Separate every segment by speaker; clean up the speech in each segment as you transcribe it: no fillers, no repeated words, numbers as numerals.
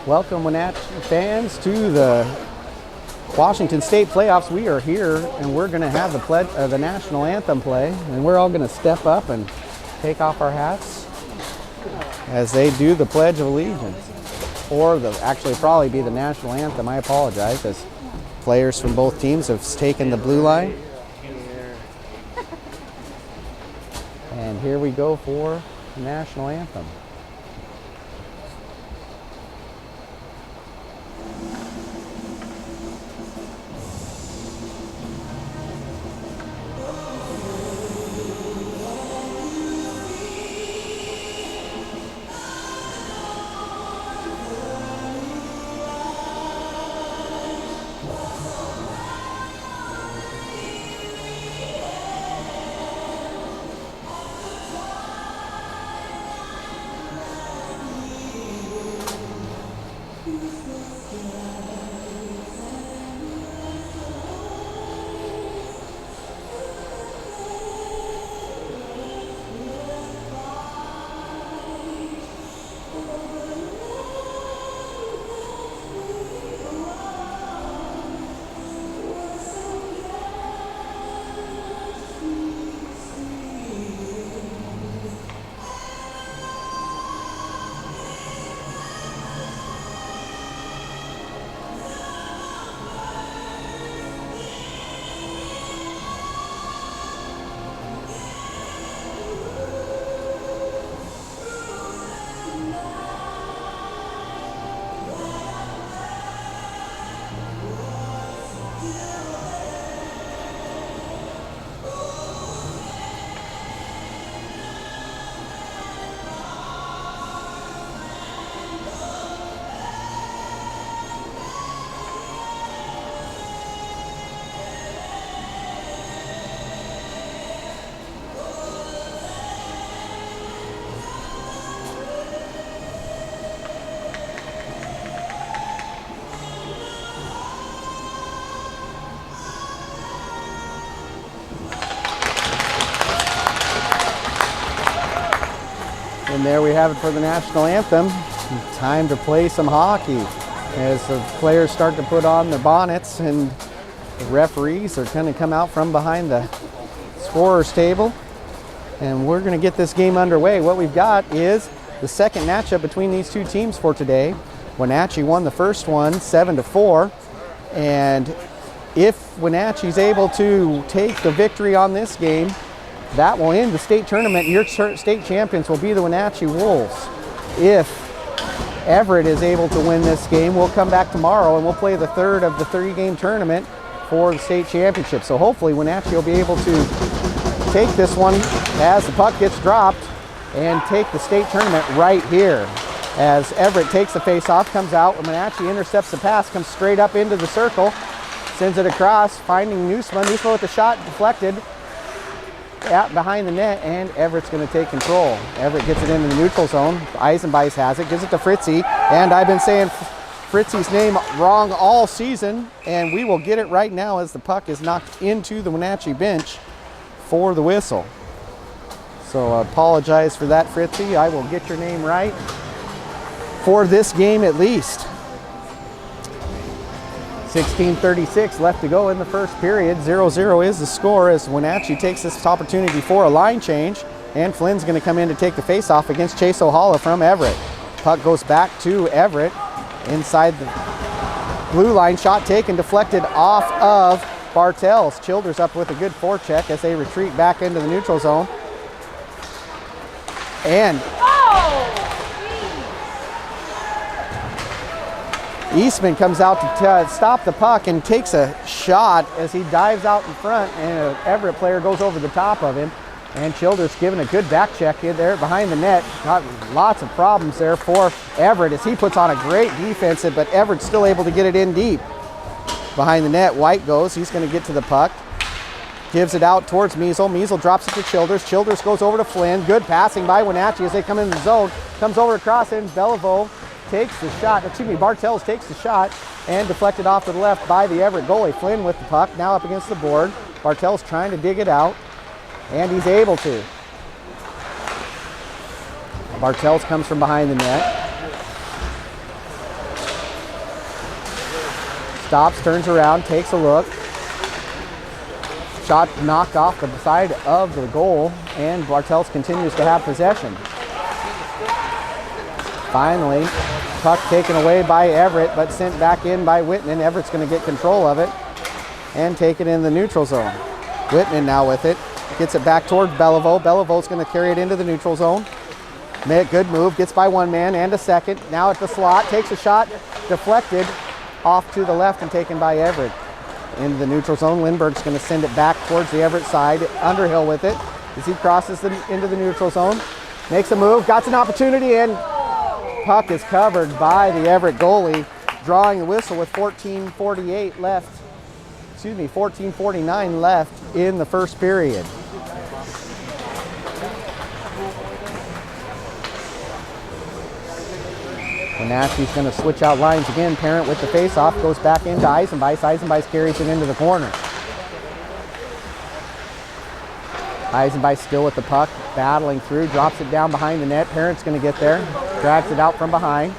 Speaker 1: Welcome, Wenatchee fans, to the Washington State playoffs. We are here, and we're going to have the national anthem play, and we're all going to step up and take off our hats as they do the Pledge of Allegiance, or actually probably be the national anthem. I apologize, as players from both teams have taken the blue line. And here we go for the national anthem. And there we have it for the national anthem. Time to play some hockey as the players start to put on their bonnets, and the referees are going to come out from behind the scorer's table. And we're going to get this game underway. What we've got is the second matchup between these two teams for today. Wenatchee won the first one 7-4. And if Wenatchee's able to take the victory on this game, that will end the state tournament. Your state champions will be the Wenatchee Wolves. If Everett is able to win this game, we'll come back tomorrow and we'll play the third of the 3-game tournament for the state championship. So hopefully Wenatchee will be able to take this one as the puck gets dropped and take the state tournament right here. As Everett takes the face-off, comes out, Wenatchee intercepts the pass, comes straight up into the circle, sends it across, finding Newsma. Newsma with the shot deflected out behind the net, and Everett's going to take control. Everett gets it into the neutral zone. Eisenbeis has it, gives it to Fritzy, and I've been saying Fritzy's name wrong all season, and we will get it right now as the puck is knocked into the Wenatchee bench for the whistle. So I apologize for that, Fritzy. I will get your name right for this game at least. 16:36 left to go in the first period. 0-0 is the score as Wenatchee takes this opportunity for a line change, and Flynn's going to come in to take the face-off against Chase O'Halla from Everett. Puck goes back to Everett inside the blue line. Shot taken, deflected off of Bartels. Childers up with a good forecheck as they retreat back into the neutral zone. And Eastman comes out to stop the puck and takes a shot as he dives out in front, and an Everett player goes over the top of him. And Childers giving a good back check in there behind the net. Got lots of problems there for Everett as he puts on a great defense, but Everett's still able to get it in deep. Behind the net, White goes. He's going to get to the puck. Gives it out towards Measle. Measle drops it to Childers. Childers goes over to Flynn. Good passing by Wenatchee as they come in the zone. Comes over across in. Beliveau takes the shot. Bartels takes the shot and deflected off to the left by the Everett goalie. Flynn with the puck, now up against the board. Bartels trying to dig it out, and he's able to. Bartels comes from behind the net. Stops, turns around, takes a look. Shot knocked off the side of the goal, and Bartels continues to have possession. Finally, puck taken away by Everett, but sent back in by Whitman. Everett's going to get control of it and take it in the neutral zone. Whitman now with it. Gets it back toward Beliveau. Beliveau's going to carry it into the neutral zone. Good move. Gets by one man and a second. Now at the slot. Takes a shot. Deflected off to the left and taken by Everett. Into the neutral zone. Lindbergh's going to send it back towards the Everett side. Underhill with it as he crosses into the neutral zone. Makes a move. Got an opportunity, and puck is covered by the Everett goalie, drawing the whistle with 14:49 left in the first period. Wenatchee's going to switch out lines again. Parent with the face-off goes back into Eisenbeis. Eisenbeis carries it into the corner. Eisenbeis still with the puck, battling through, drops it down behind the net. Parent's going to get there, drags it out from behind.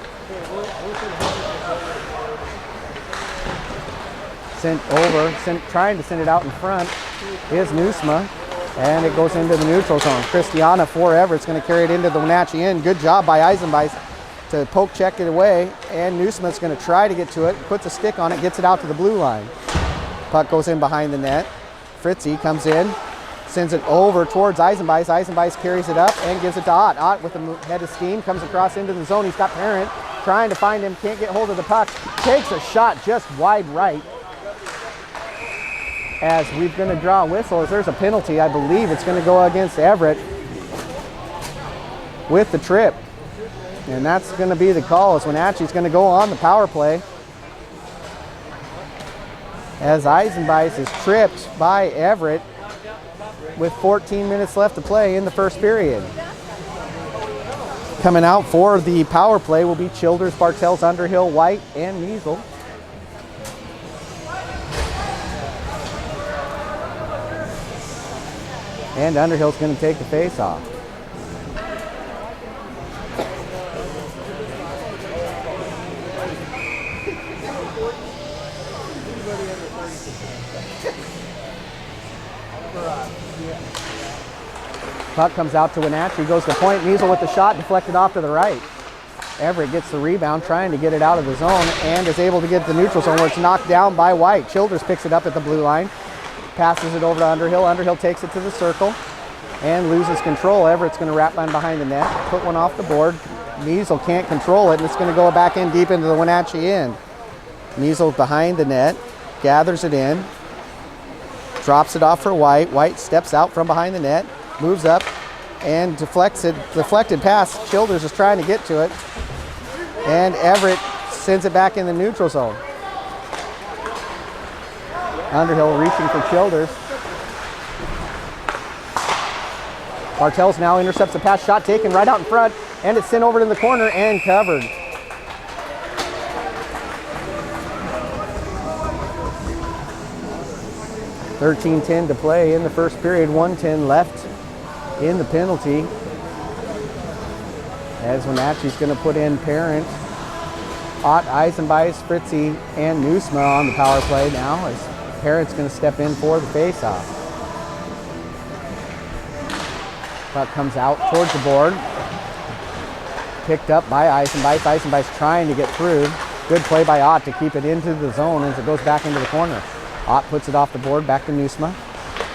Speaker 1: Trying to send it out in front is Nusma, and it goes into the neutral zone. Christiana for Everett's going to carry it into the Wenatchee end. Good job by Eisenbeis to poke check it away, and Nusma's going to try to get to it, puts a stick on it, gets it out to the blue line. Puck goes in behind the net. Fritzy comes in, sends it over towards Eisenbeis. Eisenbeis carries it up and gives it to Ott. Ott with the head of steam comes across into the zone. He's got Parent trying to find him, can't get hold of the puck. Takes a shot just wide right. As we're going to draw a whistle, as there's a penalty, I believe it's going to go against Everett with the trip. And that's going to be the call, as Wenatchee's going to go on the power play. As Eisenbeis is tripped by Everett with 14 minutes left to play in the first period. Coming out for the power play will be Childers, Bartels, Underhill, White, and Measle. And Underhill's going to take the face-off. Puck comes out to Wenatchee, goes to point. Measle with the shot, deflected off to the right. Everett gets the rebound, trying to get it out of the zone, and is able to get the neutral zone where it's knocked down by White. Childers picks it up at the blue line, passes it over to Underhill. Underhill takes it to the circle and loses control. Everett's going to wrap line behind the net, put one off the board. Measle can't control it, and it's going to go back in deep into the Wenatchee end. Measle behind the net, gathers it in, drops it off for White. White steps out from behind the net, moves up and deflects it. Deflected pass. Childers is trying to get to it, and Everett sends it back in the neutral zone. Underhill reaching for Childers. Bartels now intercepts the pass, shot taken right out in front, and it's sent over to the corner and covered. $13:10 to play in the first period, 1:10 left in the penalty. As Wenatchee's going to put in Parent, Ott, Eisenbeis, Fritzy, and Nusma on the power play now, as Parent's going to step in for the faceoff. Puck comes out towards the board. Picked up by Eisenbeis. Eisenbeis trying to get through. Good play by Ott to keep it into the zone as it goes back into the corner. Ott puts it off the board, back to Nusma.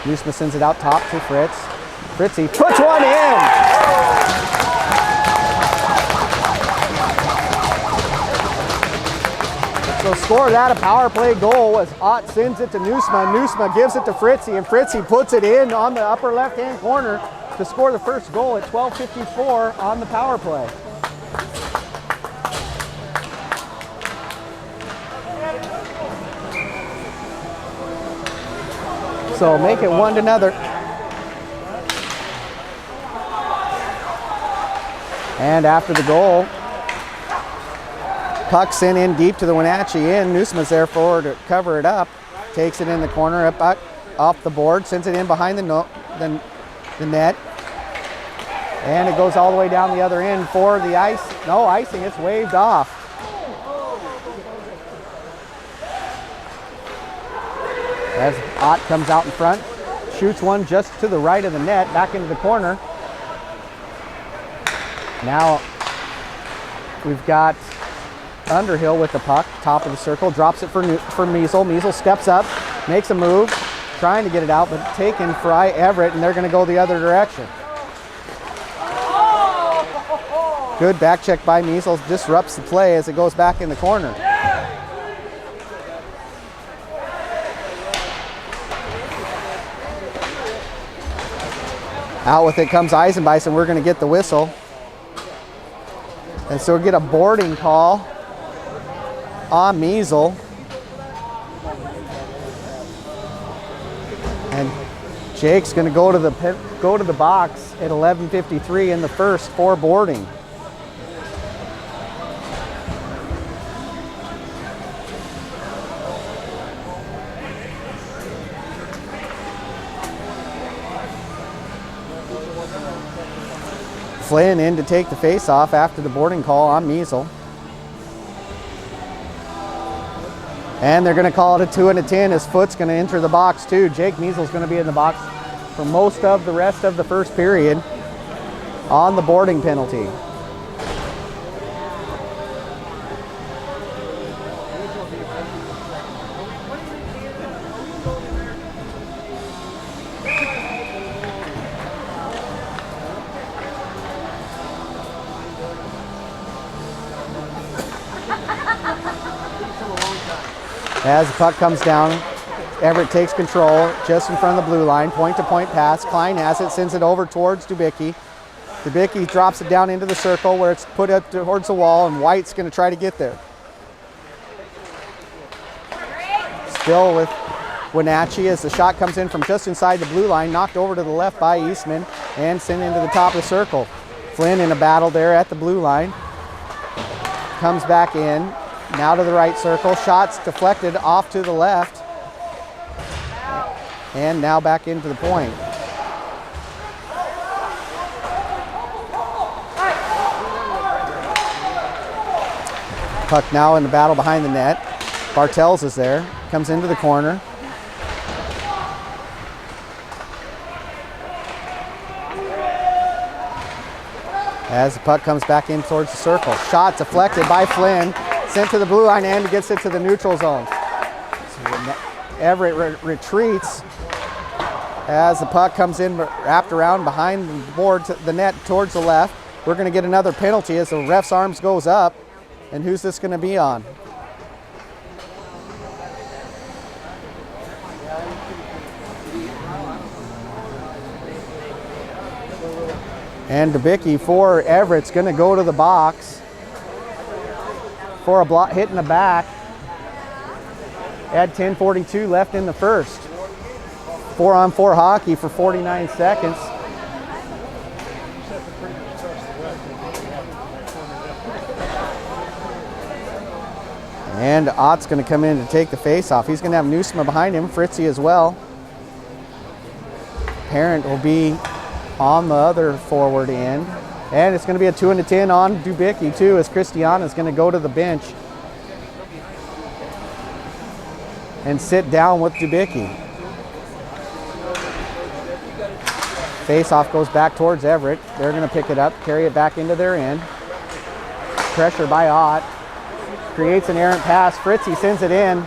Speaker 1: Nusma sends it out top to Fritz. Fritzy puts one in! So score that, a power play goal as Ott sends it to Nusma. Nusma gives it to Fritzy, and Fritzy puts it in on the upper left-hand corner to score the first goal at 12:54 on the power play. So make it 1-0. And after the goal, puck sent in deep to the Wenatchee end. Nusma's there for to cover it up. Takes it in the corner, up off the board, sends it in behind the net. And it goes all the way down the other end for the icing. It's waved off. as Ott comes out in front, shoots one just to the right of the net, back into the corner. Now we've got Underhill with the puck, top of the circle, drops it for Measle. Measle steps up, makes a move, trying to get it out, but taken by Everett, and they're going to go the other direction. Good back check by Measle, disrupts the play as it goes back in the corner. Out with it comes Eisenbeis, and we're going to get the whistle. And so we get a boarding call on Measle. And Jake's going to go to the box at 11:53 in the first for boarding. Flynn in to take the face-off after the boarding call on Measle. And they're going to call it a 2 and a 10 as Foot's going to enter the box too. Jake Measle's going to be in the box for most of the rest of the first period on the boarding penalty. As the puck comes down, Everett takes control just in front of the blue line. Point-to-point pass. Klein has it, sends it over towards Dubicki. Dubicki drops it down into the circle where it's put up towards the wall, and White's going to try to get there. Still with Wenatchee as the shot comes in from just inside the blue line, knocked over to the left by Eastman and sent into the top of the circle. Flynn in a battle there at the blue line. Comes back in. Now to the right circle, shots deflected off to the left. And now back into the point. Puck now in the battle behind the net. Bartels is there, comes into the corner. As the puck comes back in towards the circle. Shot deflected by Flynn. Sent to the blue line and gets it to the neutral zone. So Everett retreats as the puck comes in wrapped around behind the board to the net towards the left. We're going to get another penalty as the ref's arms goes up. And who's this going to be on? And Dubicki for Everett's going to go to the box for a block hit in the back at 10:42 left in the first. 4-on-4 hockey for 49 seconds. And Ott's going to come in to take the face-off. He's going to have Newsma behind him, Fritzy as well. Parent will be on the other forward end. And it's going to be a 2 and a 10 on Dubicki too, as Christiana's going to go to the bench and sit down with Dubicki. Face-off goes back towards Everett. They're going to pick it up, carry it back into their end. Pressure by Ott. Creates an errant pass. Fritzy sends it in.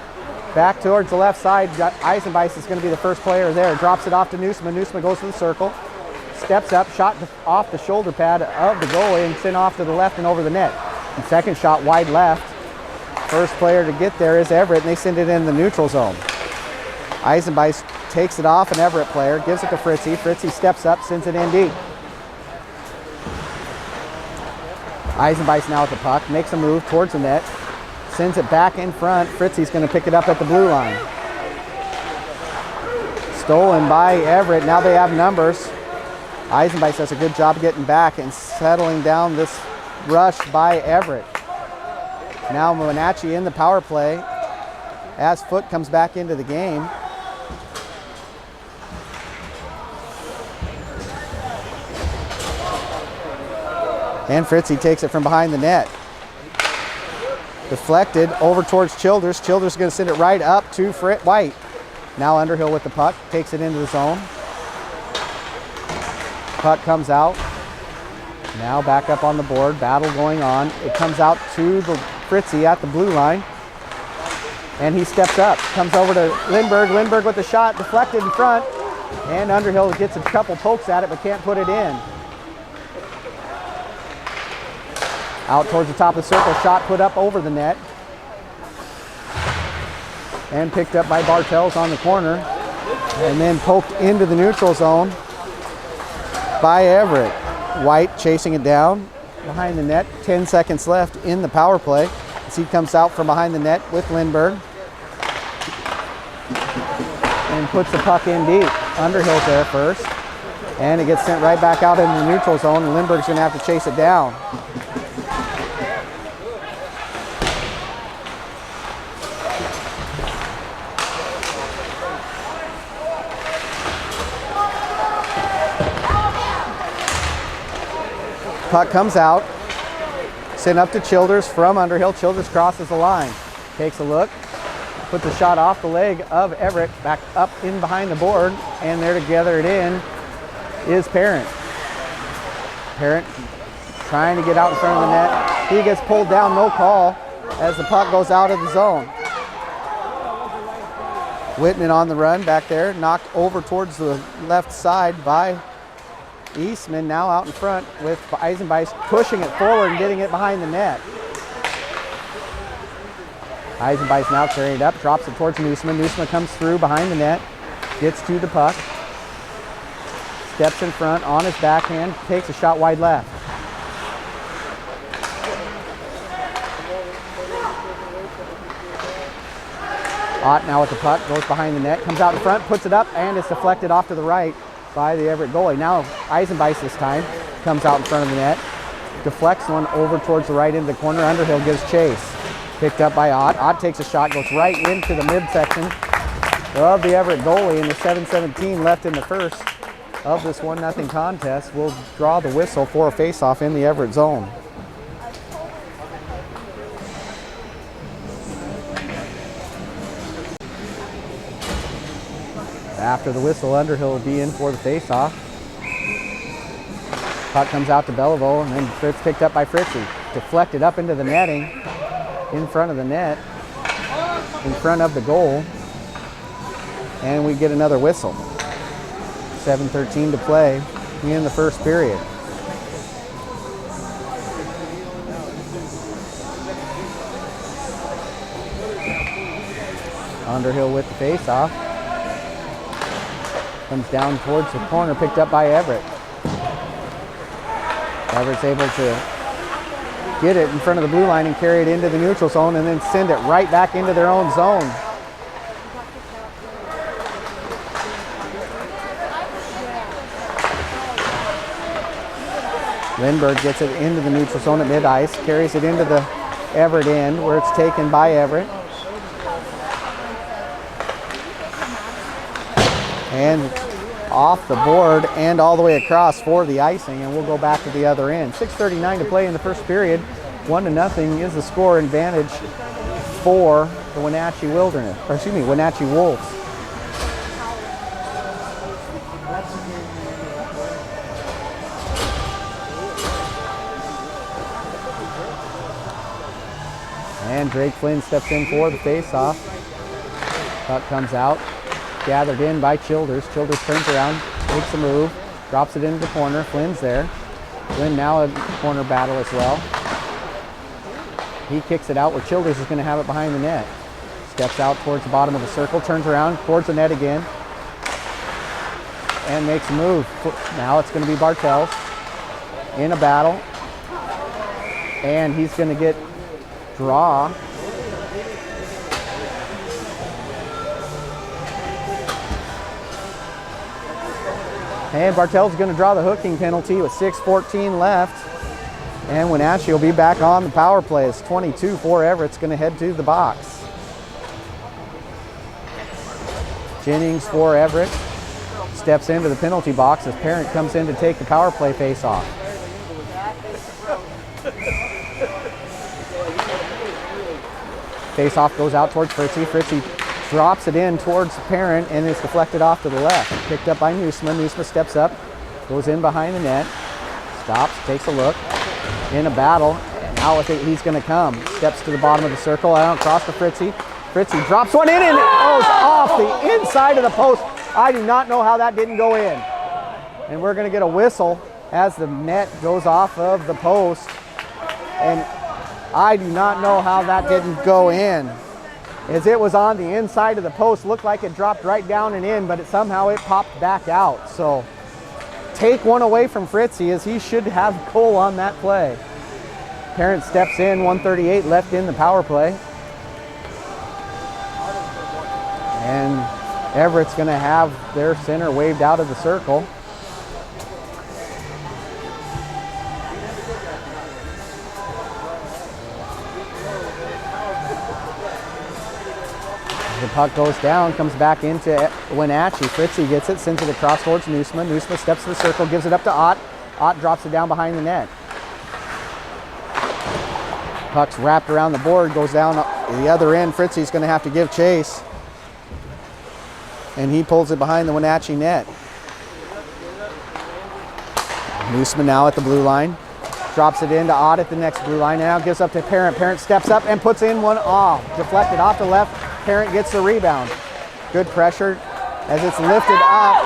Speaker 1: Back towards the left side. Eisenbeis is going to be the first player there. Drops it off to Newsma. Newsma goes to the circle. Steps up, shot off the shoulder pad of the goalie and sent off to the left and over the net. And second shot wide left. First player to get there is Everett, and they send it in the neutral zone. Eisenbeis takes it off an Everett player, gives it to Fritzy. Fritzy steps up, sends it in deep. Eisenbeis now with the puck, makes a move towards the net, sends it back in front. Fritzy's going to pick it up at the blue line. Stolen by Everett. Now they have numbers. Eisenbeis does a good job getting back and settling down this rush by Everett. Now Wenatchee in the power play as Foot comes back into the game. And Fritzy takes it from behind the net. Deflected over towards Childers. Childers is going to send it right up to White. Now Underhill with the puck, takes it into the zone. Puck comes out. Now back up on the board, battle going on. It comes out to the Fritzy at the blue line. And he steps up, comes over to Lindbergh. Lindbergh with the shot, deflected in front. And Underhill gets a couple pokes at it, but can't put it in. Out towards the top of the circle, shot put up over the net. And picked up by Bartels on the corner. And then poked into the neutral zone by Everett. White chasing it down behind the net. 10 seconds left in the power play as he comes out from behind the net with Lindbergh. And puts the puck in deep. Underhill's there first. And it gets sent right back out into the neutral zone. And Lindbergh's going to have to chase it down. Puck comes out, sent up to Childers from Underhill. Childers crosses the line, takes a look, puts a shot off the leg of Everett, back up in behind the board, and there to gather it in is Parent. Parent trying to get out in front of the net. He gets pulled down, no call, as the puck goes out of the zone. Whitman on the run back there, knocked over towards the left side by Eastman, now out in front with Eisenbeis pushing it forward and getting it behind the net. Eisenbeis now carrying it up, drops it towards Neusman. Neusman comes through behind the net, gets to the puck, steps in front on his backhand, takes a shot wide left. Ott now with the puck, goes behind the net, comes out in front, puts it up, and it's deflected off to the right by the Everett goalie. Now Eisenbeis this time comes out in front of the net, deflects one over towards the right into the corner. Underhill gives chase. Picked up by Ott. Ott takes a shot, goes right into the midsection of the Everett goalie, and the 7:17 left in the first of this 1-0 contest will draw the whistle for a face-off in the Everett zone. After the whistle, Underhill will be in for the face-off. Puck comes out to Belleville, and then Fritz picked up by Fritzy. Deflected up into the netting, in front of the net, in front of the goal, and we get another whistle. 7:13 to play in the first period. Underhill with the face-off. Comes down towards the corner, picked up by Everett. Everett's able to get it in front of the blue line and carry it into the neutral zone and then send it right back into their own zone. Lindbergh gets it into the neutral zone at mid-ice, carries it into the Everett end where it's taken by Everett. And off the board and all the way across for the icing, and we'll go back to the other end. 6:39 to play in the first period. 1-0 is the score advantage for the Wenatchee Wenatchee Wolves. And Drake Flynn steps in for the face-off. Puck comes out. Gathered in by Childers. Childers turns around, makes a move, drops it into the corner. Flynn's there. Flynn now a corner battle as well. He kicks it out where Childers is going to have it behind the net. Steps out towards the bottom of the circle, turns around towards the net again, and makes a move. Now it's going to be Bartels in a battle, and he's going to get draw. And Bartels is going to draw the hooking penalty with 6:14 left. And Wenatchee will be back on the power play. It's 22 for Everett's going to head to the box. Jennings for Everett steps into the penalty box as Parent comes in to take the power play face-off. Face-off goes out towards Fritzy. Fritzy drops it in towards the parent, and it's deflected off to the left. Picked up by Nusma. Nusma steps up, goes in behind the net, stops, takes a look, in a battle, and out with it he's going to come. Steps to the bottom of the circle, out across to Fritzy. Fritzy drops one in, and it goes off the inside of the post. I do not know how that didn't go in. And we're going to get a whistle as the net goes off of the post. And I do not know how that didn't go in. As it was on the inside of the post, looked like it dropped right down and in, but somehow it popped back out. So take one away from Fritzy, as he should have goal on that play. Parent steps in, 1:38 left in the power play. And Everett's going to have their center waved out of the circle. The puck goes down, comes back into Wenatchee. Fritzy gets it, sends it across towards Nusma. Nusma steps to the circle, gives it up to Ott. Ott drops it down behind the net. Puck's wrapped around the board, goes down the other end. Fritzy's going to have to give chase. And he pulls it behind the Wenatchee net. Nusma now at the blue line. Drops it into Ott at the next blue line. Now gives up to Parent. Parent steps up and puts in one off. Deflected off the left. Parent gets the rebound. Good pressure as it's lifted up.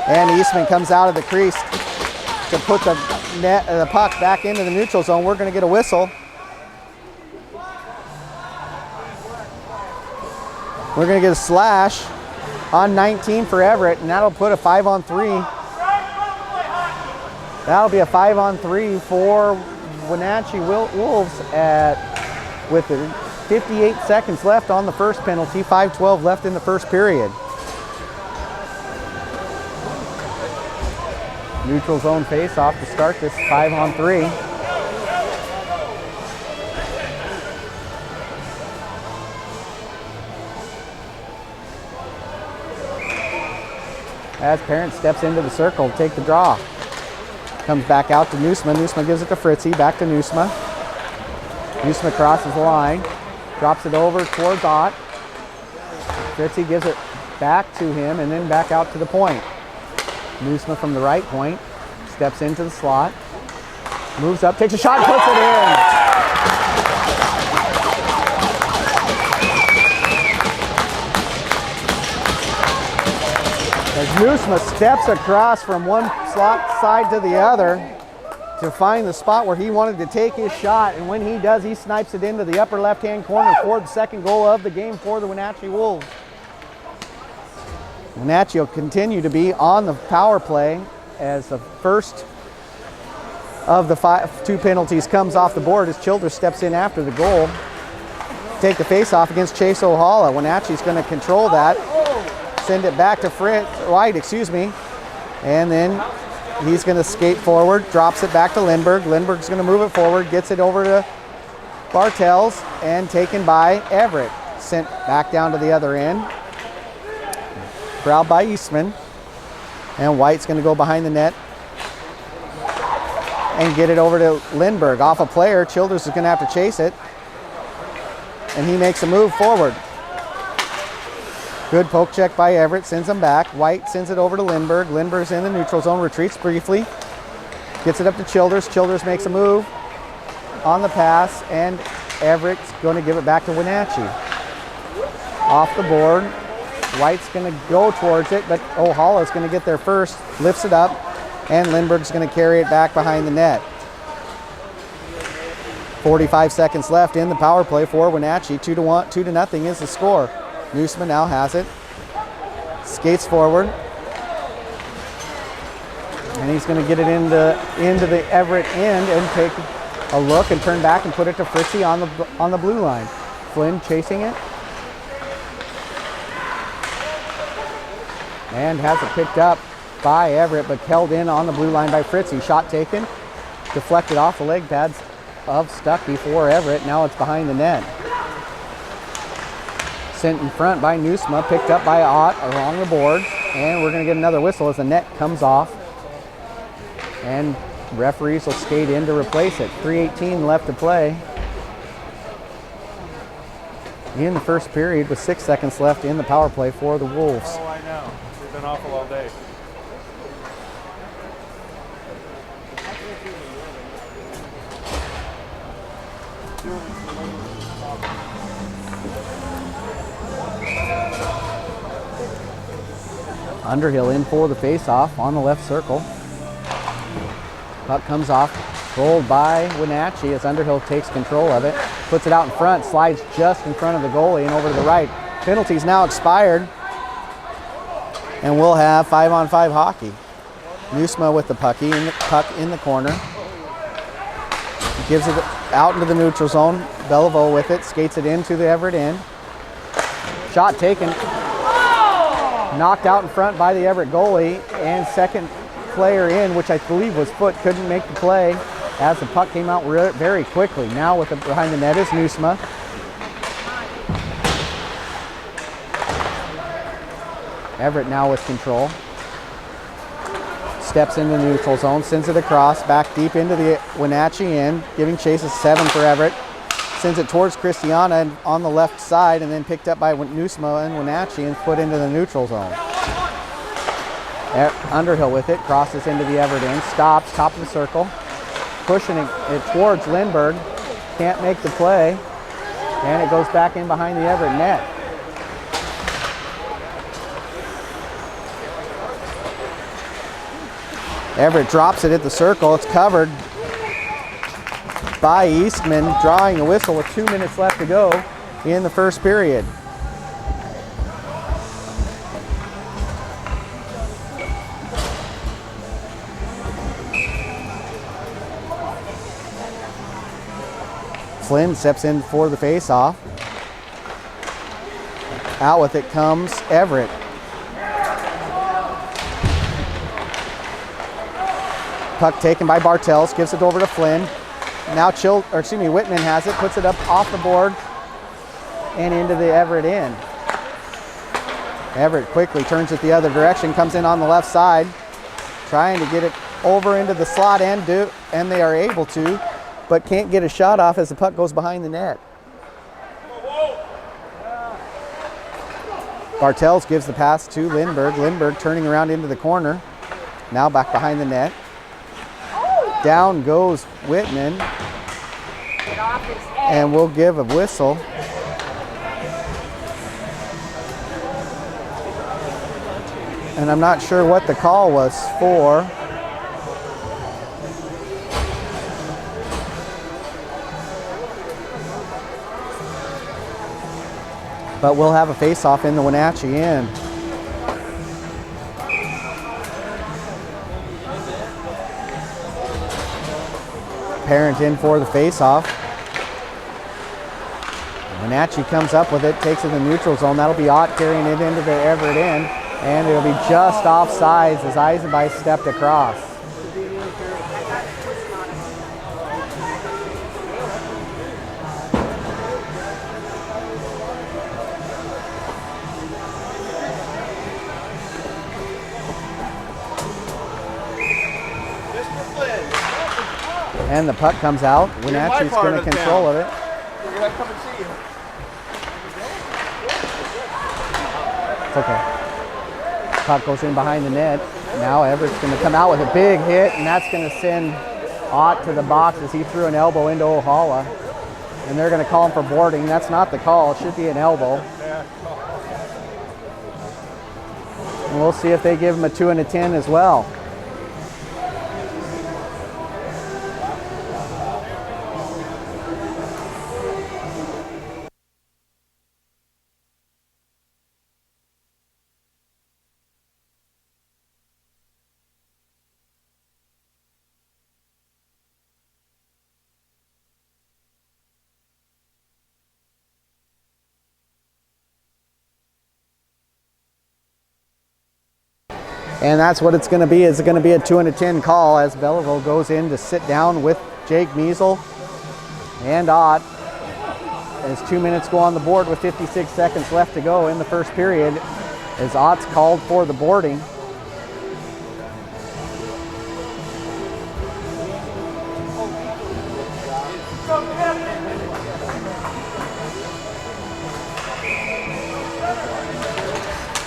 Speaker 1: And Eastman comes out of the crease to put the puck back into the neutral zone. We're going to get a whistle. We're going to get a slash on 19 for Everett, and that'll put a 5-on-3. That'll be a 5-on-3 for Wenatchee Wolves with the 58 seconds left on the first penalty, 5:12 left in the first period. Neutral zone face-off to start this 5-on-3. As Parent steps into the circle to take the draw. Comes back out to Nusma. Nusma gives it to Fritzy. Back to Nusma. Nusma crosses the line. Drops it over towards Ott. Fritzy gives it back to him and then back out to the point. Nusma from the right point. Steps into the slot. Moves up, takes a shot, puts it in. As Nusma steps across from one slot side to the other to find the spot where he wanted to take his shot, and when he does, he snipes it into the upper left-hand corner for the second goal of the game for the Wenatchee Wolves. Wenatchee will continue to be on the power play as the first of the two penalties comes off the board as Childress steps in after the goal. Take the face-off against Chase O'Halla. Wenatchee's going to control that. Send it back to White, and then he's going to skate forward, drops it back to Lindbergh. Lindbergh's going to move it forward, gets it over to Bartels, and taken by Everett. Sent back down to the other end. Corralled by Eastman, and White's going to go behind the net and get it over to Lindbergh. Off a player, Childress is going to have to chase it, and he makes a move forward. Good poke check by Everett, sends him back. White sends it over to Lindbergh. Lindbergh's in the neutral zone, retreats briefly. Gets it up to Childress. Childress makes a move on the pass, and Everett's going to give it back to Wenatchee. Off the board. White's going to go towards it, but O'Halla's going to get there first. Lifts it up, and Lindbergh's going to carry it back behind the net. 45 seconds left in the power play for Wenatchee. 2-0 is the score. Nusma now has it, skates forward, and he's going to get it into the Everett end and take a look and turn back and put it to Fritzy on the blue line. Flynn chasing it and has it picked up by Everett, but held in on the blue line by Fritzy. Shot taken, deflected off the leg pads of Stuckey for Everett. Now it's behind the net. Sent in front by Nusma, picked up by Ott along the board, and we're going to get another whistle as the net comes off, and referees will skate in to replace it. 3:18 left to play. in the first period with 6 seconds left in the power play for the Wolves.
Speaker 2: Oh, I know. They've been awful all day.
Speaker 1: Underhill in for the face-off on the left circle. Puck comes off, rolled by Wenatchee as Underhill takes control of it, puts it out in front, slides just in front of the goalie and over to the right. Penalty's now expired, and we'll have 5-on-5 hockey. Nusma with the puck in the corner. Gives it out into the neutral zone. Belleville with it, skates it into the Everett end. Shot taken. Knocked out in front by the Everett goalie, and second player in, which I believe was Foote, couldn't make the play as the puck came out very quickly. Now with it behind the net is Nusma. Everett now with control. Steps into the neutral zone, sends it across, back deep into the Wenatchee end, giving chase a 7 for Everett. Sends it towards Christiana and on the left side, and then picked up by Nusma and Wenatchee and put into the neutral zone. Underhill with it, crosses into the Everett end, stops, top of the circle, pushing it towards Lindbergh, can't make the play, and it goes back in behind the Everett net. Everett drops it at the circle, it's covered by Eastman, drawing the whistle with 2 minutes left to go in the first period. Flynn steps in for the face-off. Out with it comes Everett. Puck taken by Bartels, gives it over to Flynn. Now Whitman has it, puts it up off the board and into the Everett end. Everett quickly turns it the other direction, comes in on the left side, trying to get it over into the slot and they are able to, but can't get a shot off as the puck goes behind the net. Bartels gives the pass to Lindbergh. Lindbergh turning around into the corner, now back behind the net. Down goes Whitman, and we'll give a whistle. And I'm not sure what the call was for. But we'll have a face-off in the Wenatchee end. Parent in for the face-off. Wenatchee comes up with it, takes it in the neutral zone. That'll be Ott carrying it into the Everett end, and it'll be just offsides as Eisenbeis stepped across. And the puck comes out. Wenatchee's going to control of it.
Speaker 2: We're going to come and see you.
Speaker 1: It's okay. Puck goes in behind the net. Now Everett's going to come out with a big hit, and that's going to send Ott to the box as he threw an elbow into Ohala. And they're going to call him for boarding. That's not the call. It should be an elbow. And we'll see if they give him a 2 and a 10 as well. And that's what it's going to be. It's going to be a 2 and a 10 call as Belleville goes in to sit down with Jake Measle and Ott as 2 minutes go on the board with 56 seconds left to go in the first period as Ott's called for the boarding.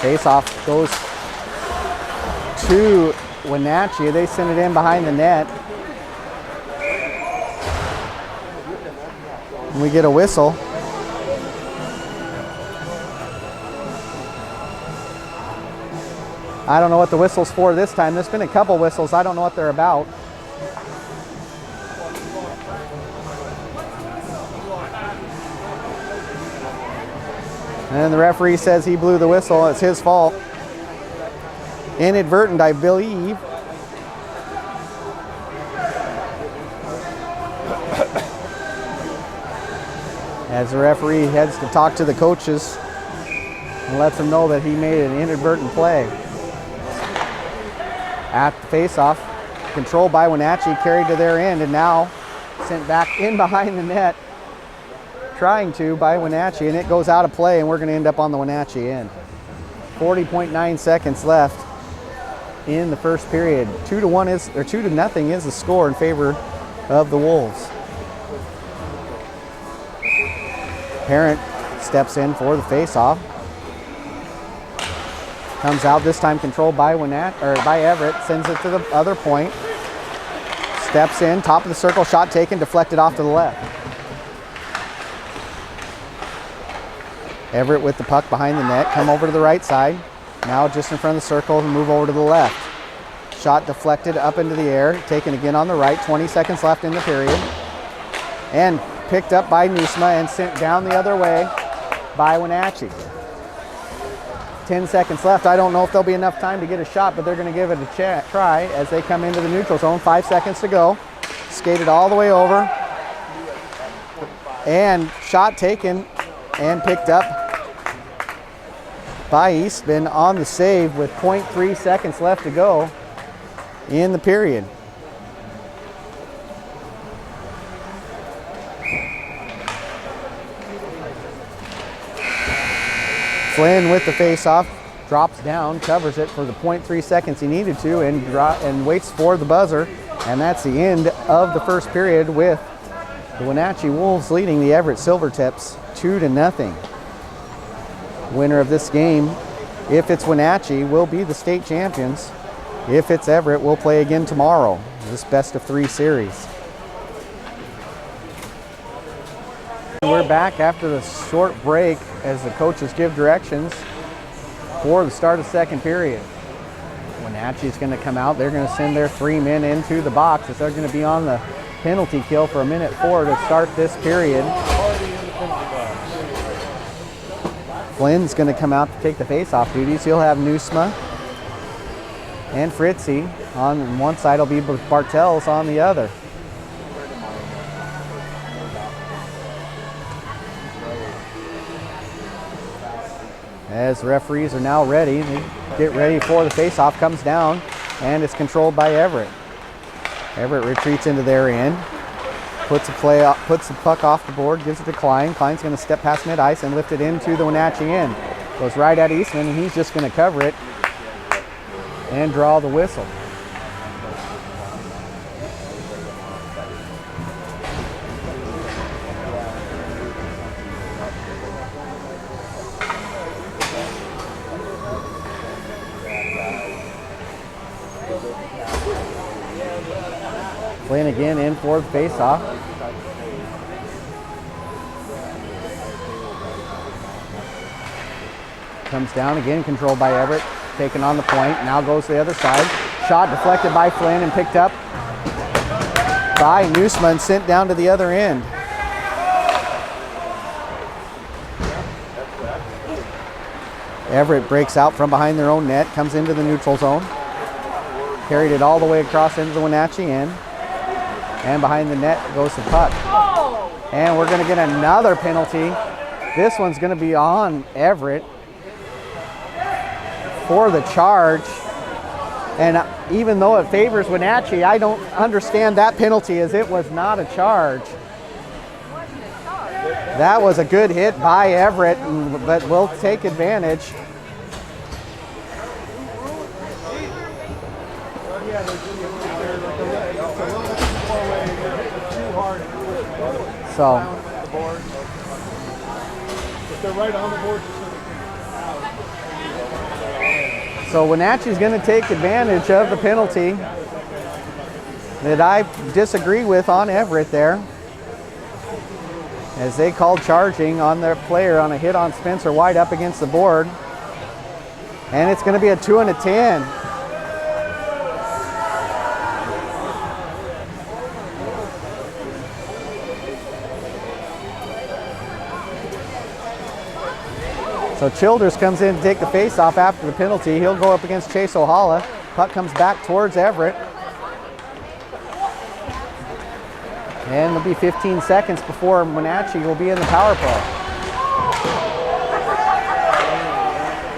Speaker 1: Face-off goes to Wenatchee. They send it in behind the net. And we get a whistle. I don't know what the whistle's for this time. There's been a couple whistles. I don't know what they're about. And the referee says he blew the whistle. It's his fault. Inadvertent, I believe. As the referee heads to talk to the coaches and lets them know that he made an inadvertent play. At the face-off, controlled by Wenatchee, carried to their end, and now sent back in behind the net, trying to by Wenatchee, and it goes out of play, and we're going to end up on the Wenatchee end. 40.9 seconds left in the first period. 2-1 is, or 2-0 is the score in favor of the Wolves. Parent steps in for the face-off. Comes out this time controlled by Everett, sends it to the other point. Steps in, top of the circle, shot taken, deflected off to the left. Everett with the puck behind the net, come over to the right side. Now just in front of the circle and move over to the left. Shot deflected up into the air, taken again on the right, 20 seconds left in the period. And picked up by Nusma and sent down the other way by Wenatchee. 10 seconds left. I don't know if there'll be enough time to get a shot, but they're going to give it a try as they come into the neutral zone. 5 seconds to go. Skated all the way over. And shot taken and picked up by Eastman on the save with 0.3 seconds left to go in the period. Flynn with the face-off, drops down, covers it for the 0.3 seconds he needed to, and waits for the buzzer. And that's the end of the first period with the Wenatchee Wolves leading the Everett Silvertips 2-0. Winner of this game, if it's Wenatchee, will be the state champions. If it's Everett, we'll play again tomorrow, this best-of-3 series. We're back after the short break as the coaches give directions for the start of the second period. Wenatchee's going to come out. They're going to send their 3 men into the box as they're going to be on the penalty kill for 1:04 to start this period. Flynn's going to come out to take the face-off duties. He'll have Nusma and Fritzy on one side. Will be Bartels on the other. As the referees are now ready, they get ready for the face-off. Comes down and it's controlled by Everett. Everett retreats into their end, puts the puck off the board, gives it to Klein. Klein's going to step past mid-ice and lift it into the Wenatchee end. Goes right at Eastman, and he's just going to cover it and draw the whistle. Flynn again in for the face-off. Comes down again, controlled by Everett. Taken on the point, now goes to the other side. Shot deflected by Flynn and picked up by Nusman, sent down to the other end. Everett breaks out from behind their own net, comes into the neutral zone. Carried it all the way across into the Wenatchee end. And behind the net goes the puck. And we're going to get another penalty. This one's going to be on Everett for the charge. And even though it favors Wenatchee, I don't understand that penalty as it was not a charge. That was a good hit by Everett, but we'll take advantage. So,
Speaker 2: if they're right on the board,
Speaker 1: So Wenatchee's going to take advantage of the penalty that I disagree with on Everett there, as they called charging on their player on a hit on Spencer White up against the board. And it's going to be a 2 and a 10. So Childers comes in to take the face off after the penalty. He'll go up against Chase O'Hala. Puck comes back towards Everett. And it'll be 15 seconds before Wenatchee will be in the power play.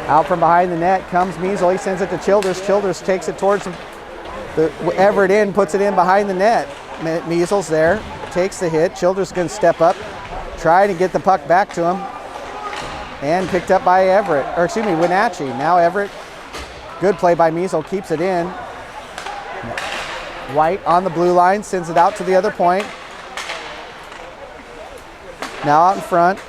Speaker 1: Out from behind the net comes Measle. He sends it to Childers. Childers takes it towards the Everett in, puts it in behind the net. Measle's there, takes the hit. Childers going to step up, try to get the puck back to him. And picked up by Everett, or excuse me, Wenatchee. Now Everett, good play by Measle, keeps it in. White on the blue line, sends it out to the other point. Now out in front.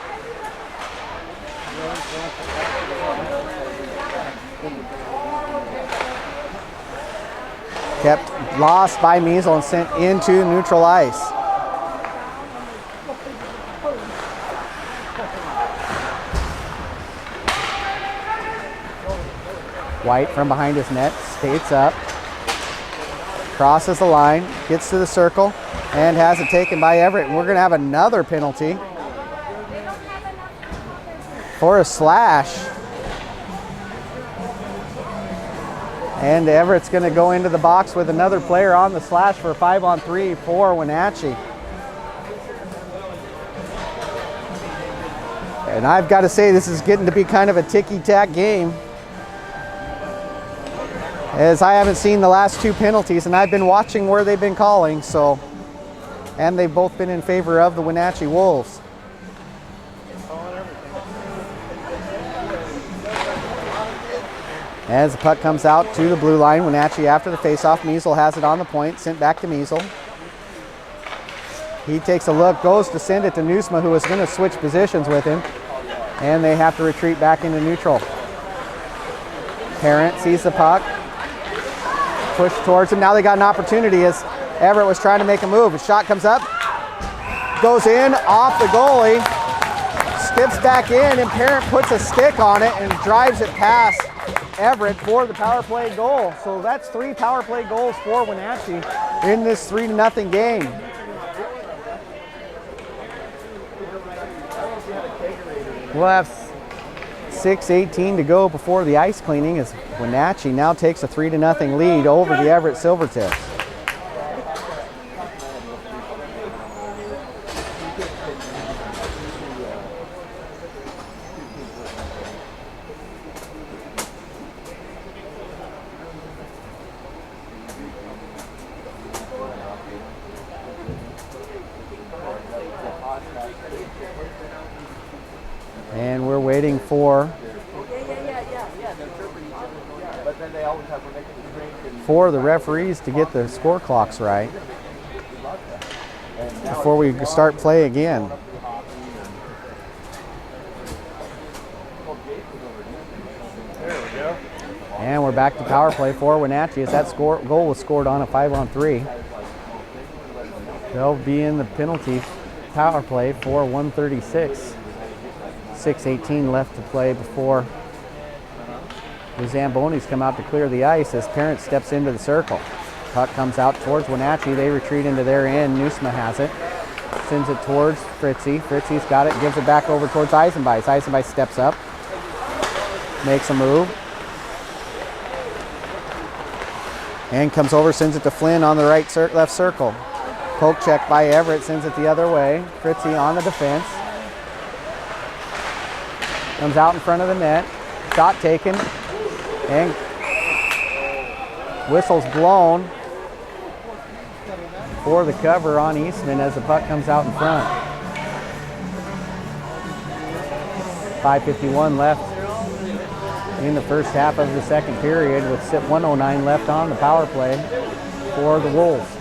Speaker 1: Kept lost by Measle and sent into neutral ice. White from behind his net, skates up, crosses the line, gets to the circle, and has it taken by Everett. And we're going to have another penalty for a slash. And Everett's going to go into the box with another player on the slash for a 5-on-3 for Wenatchee. And I've got to say, this is getting to be kind of a ticky-tack game, as I haven't seen the last two penalties, and I've been watching where they've been calling, so, and they've both been in favor of the Wenatchee Wolves. As the puck comes out to the blue line, Wenatchee after the faceoff. Measle has it on the point, sent back to Measle. He takes a look, goes to send it to Nusma, who is going to switch positions with him, and they have to retreat back into neutral. Parent sees the puck, push towards him. Now they got an opportunity as Everett was trying to make a move. A shot comes up, goes in off the goalie, skips back in, and Parent puts a stick on it and drives it past Everett for the power play goal. So that's 3 power play goals for Wenatchee in this 3-0 game. We'll have 6:18 to go before the ice cleaning, as Wenatchee now takes a 3-0 lead over the Everett Silvertips. And we're waiting for the referees to get the score clocks right before we start play again. And we're back to power play for Wenatchee, as that goal was scored on a 5-on-3. They'll be in the penalty power play for 136. 6:18 left to play before the Zambonis come out to clear the ice, as Parent steps into the circle. Puck comes out towards Wenatchee. They retreat into their end. Nusma has it. Sends it towards Fritzy. Fritzy's got it. Gives it back over towards Eisenbeis. Eisenbeis steps up. Makes a move. And comes over, sends it to Flynn on the left circle. Poke check by Everett. Sends it the other way. Fritzy on the defense. Comes out in front of the net. Shot taken. And whistle's blown for the cover on Eastman as the puck comes out in front. 5:51 left in the first half of the second period, with 1:09 left on the power play for the Wolves.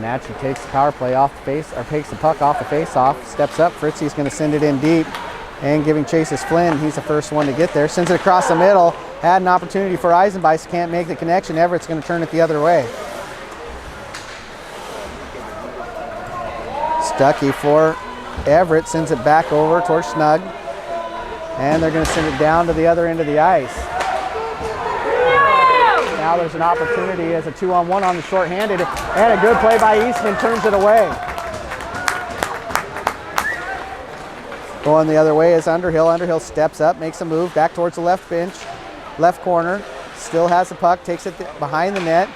Speaker 1: Wenatchee takes the power play off the face, or takes the puck off the face-off, steps up. Fritzy's going to send it in deep, and giving chase is Flynn. He's the first one to get there. Sends it across the middle. Had an opportunity for Eisenbeis, can't make the connection. Everett's going to turn it the other way. Stuckey for Everett, sends it back over towards Snug, and they're going to send it down to the other end of the ice. Now there's an opportunity as a 2-on-1 on the shorthanded, and a good play by Eastman turns it away. Going the other way is Underhill. Underhill steps up, makes a move back towards the left bench, left corner, still has the puck, takes it behind the net,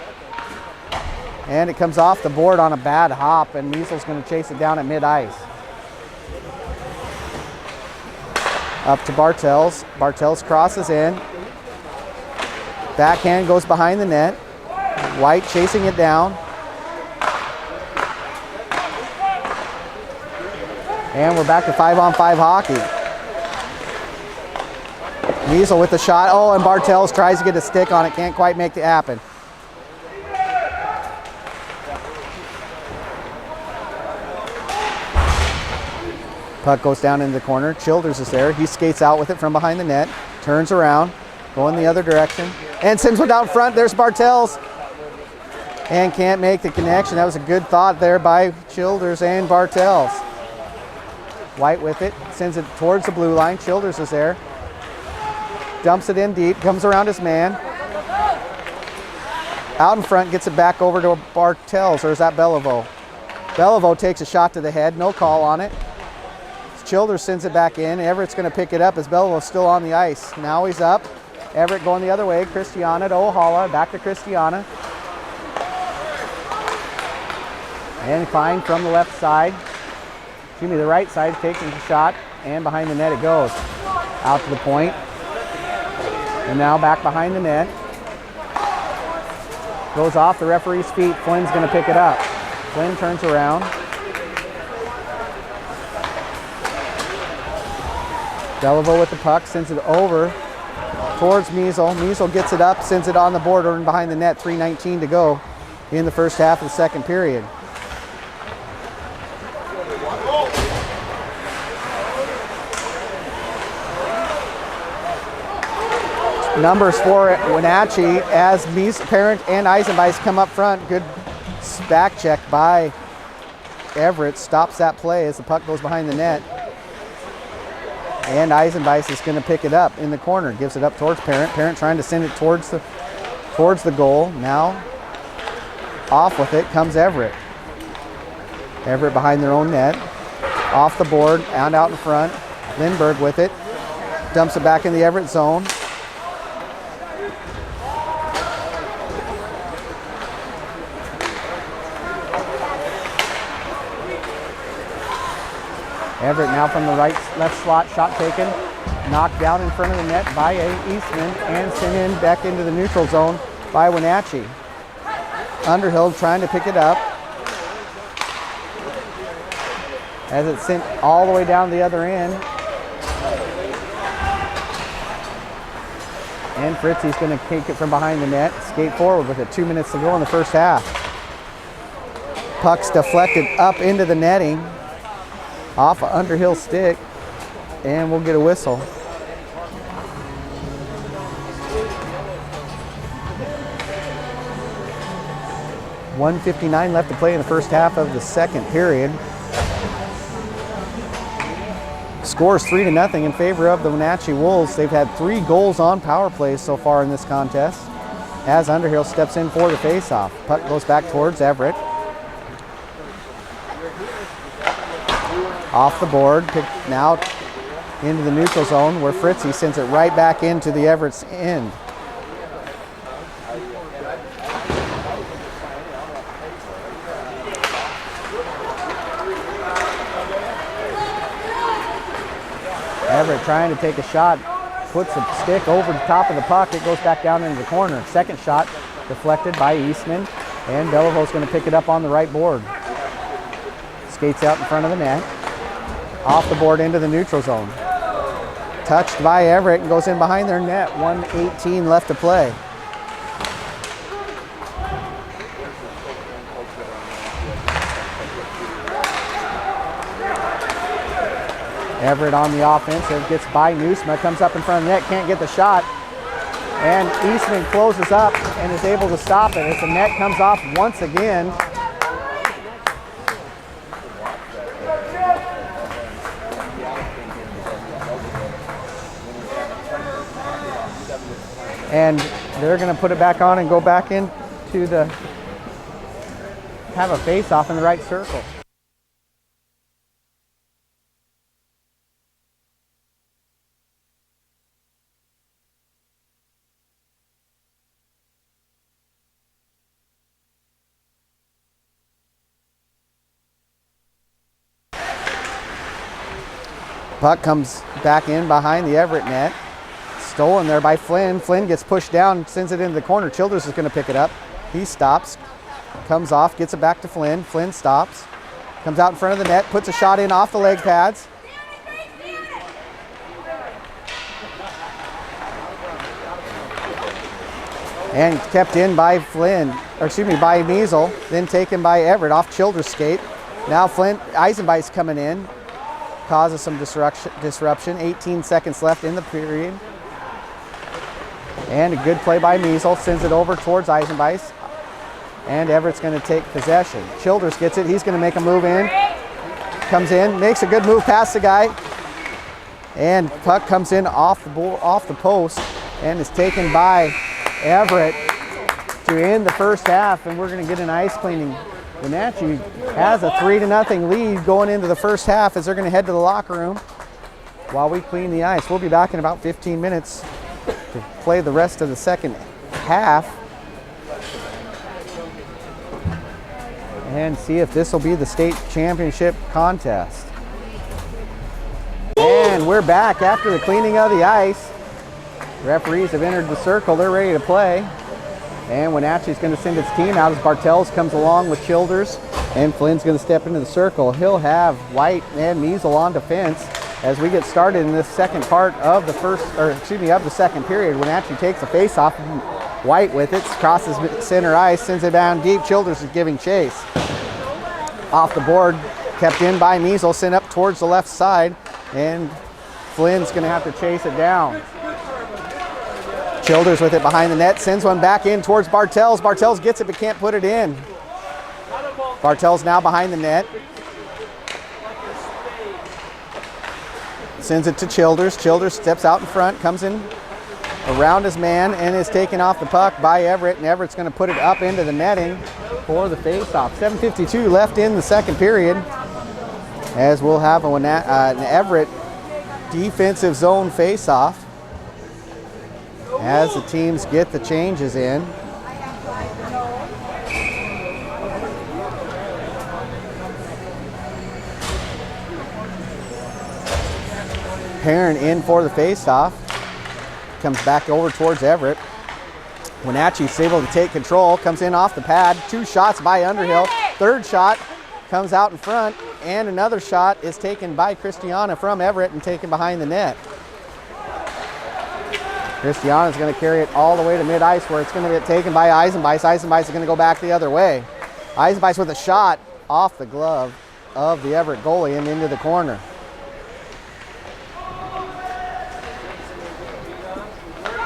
Speaker 1: and it comes off the board on a bad hop, and Miesel's going to chase it down at mid-ice. Up to Bartels. Bartels crosses in. Backhand goes behind the net. White chasing it down. And we're back to 5-on-5 hockey. Miesel with the shot. Oh, and Bartels tries to get a stick on it. Can't quite make it happen. Puck goes down into the corner. Childers is there. He skates out with it from behind the net. Turns around. Going the other direction. And sends one down front. There's Bartels. And can't make the connection. That was a good thought there by Childers and Bartels. White with it. Sends it towards the blue line. Childers is there. Dumps it in deep. Comes around his man. Out in front. Gets it back over to Bartels. Or is that Beliveau? Beliveau takes a shot to the head. No call on it. Childers sends it back in. Everett's going to pick it up as Belivo's still on the ice. Now he's up. Everett going the other way. Christiana to Ohala. Back to Christiana. And Klein from the left side. Excuse me, the right side, taking the shot. And behind the net it goes. Out to the point. And now back behind the net. Goes off the referee's feet. Flynn's going to pick it up. Flynn turns around. Beliveau with the puck, sends it over towards Miesel. Miesel gets it up, sends it on the border and behind the net. 3:19 to go in the first half of the second period. Numbers for Wenatchee as Parent and Eisenbeis come up front. Good back check by Everett. Stops that play as the puck goes behind the net. And Eisenbeis is going to pick it up in the corner. Gives it up towards Parent. Parent trying to send it towards the goal. Now off with it comes Everett. Everett behind their own net. Off the board and out in front. Lindbergh with it. Dumps it back in the Everett zone. Everett now from the left slot, shot taken, knocked down in front of the net by Eastman and sent in back into the neutral zone by Wenatchee. Underhill trying to pick it up as it's sent all the way down the other end. And Fritzy's going to take it from behind the net, skate forward with it. 2 minutes to go in the first half. Puck's deflected up into the netting. Off of Underhill's stick, and we'll get a whistle. .159 left to play in the first half of the second period. Scores 3-0 in favor of the Wenatchee Wolves. They've had 3 goals on power plays so far in this contest. As Underhill steps in for the faceoff. Puck goes back towards Everett. Off the board, now into the neutral zone where Fritzy sends it right back into the Everett's end. Everett trying to take a shot, puts the stick over the top of the puck, it goes back down into the corner. Second shot deflected by Eastman, and Belivo's going to pick it up on the right board. Skates out in front of the net. Off the board into the neutral zone. Touched by Everett and goes in behind their net. 1:18 left to play. Everett on the offensive, gets by Newsma, comes up in front of the net, can't get the shot. And Eastman closes up and is able to stop it as the net comes off once again. And they're going to put it back on and go back into the, have a face-off in the right circle. Puck comes back in behind the Everett net. Stolen there by Flynn. Flynn gets pushed down, sends it into the corner. Childers is going to pick it up. He stops, comes off, gets it back to Flynn. Flynn stops, comes out in front of the net, puts a shot in off the leg pads. And kept in by Flynn, or excuse me, by Measle, then taken by Everett off Childers' skate. Now Flynn, Eisenbeiss coming in, causes some disruption. 18 seconds left in the period. And a good play by Measle, sends it over towards Eisenbeiss. And Everett's going to take possession. Childers gets it, he's going to make a move in. Comes in, makes a good move past the guy. And puck comes in off the post and is taken by Everett to end the first half. And we're going to get an ice cleaning. Wenatchee has a 3-0 lead going into the first half as they're going to head to the locker room while we clean the ice. We'll be back in about 15 minutes to play the rest of the second half and see if this will be the state championship contest. And we're back after the cleaning of the ice. Referees have entered the circle. They're ready to play. And Wenatchee's going to send its team out as Bartels comes along with Childers. And Flynn's going to step into the circle. He'll have White and Measle on defense as we get started in this second part of the of the second period. Wenatchee takes a face-off. White with it, crosses center ice, sends it down deep. Childers is giving chase. Off the board, kept in by Measle, sent up towards the left side. And Flynn's going to have to chase it down. Childers with it behind the net, sends one back in towards Bartels. Bartels gets it but can't put it in. Bartels now behind the net. Sends it to Childers. Childers steps out in front, comes in around his man and is taken off the puck by Everett. And Everett's going to put it up into the netting for the face-off. 7:52 left in the second period as we'll have an Everett defensive zone face-off as the teams get the changes in. Perrin in for the face-off. Comes back over towards Everett. Wenatchee's able to take control. Comes in off the pad. 2 shots by Underhill. Third shot comes out in front. And another shot is taken by Christiana from Everett and taken behind the net. Christiana's going to carry it all the way to mid-ice where it's going to get taken by Eisenbeiss. Eisenbeiss is going to go back the other way. Eisenbeiss with a shot off the glove of the Everett goalie and into the corner.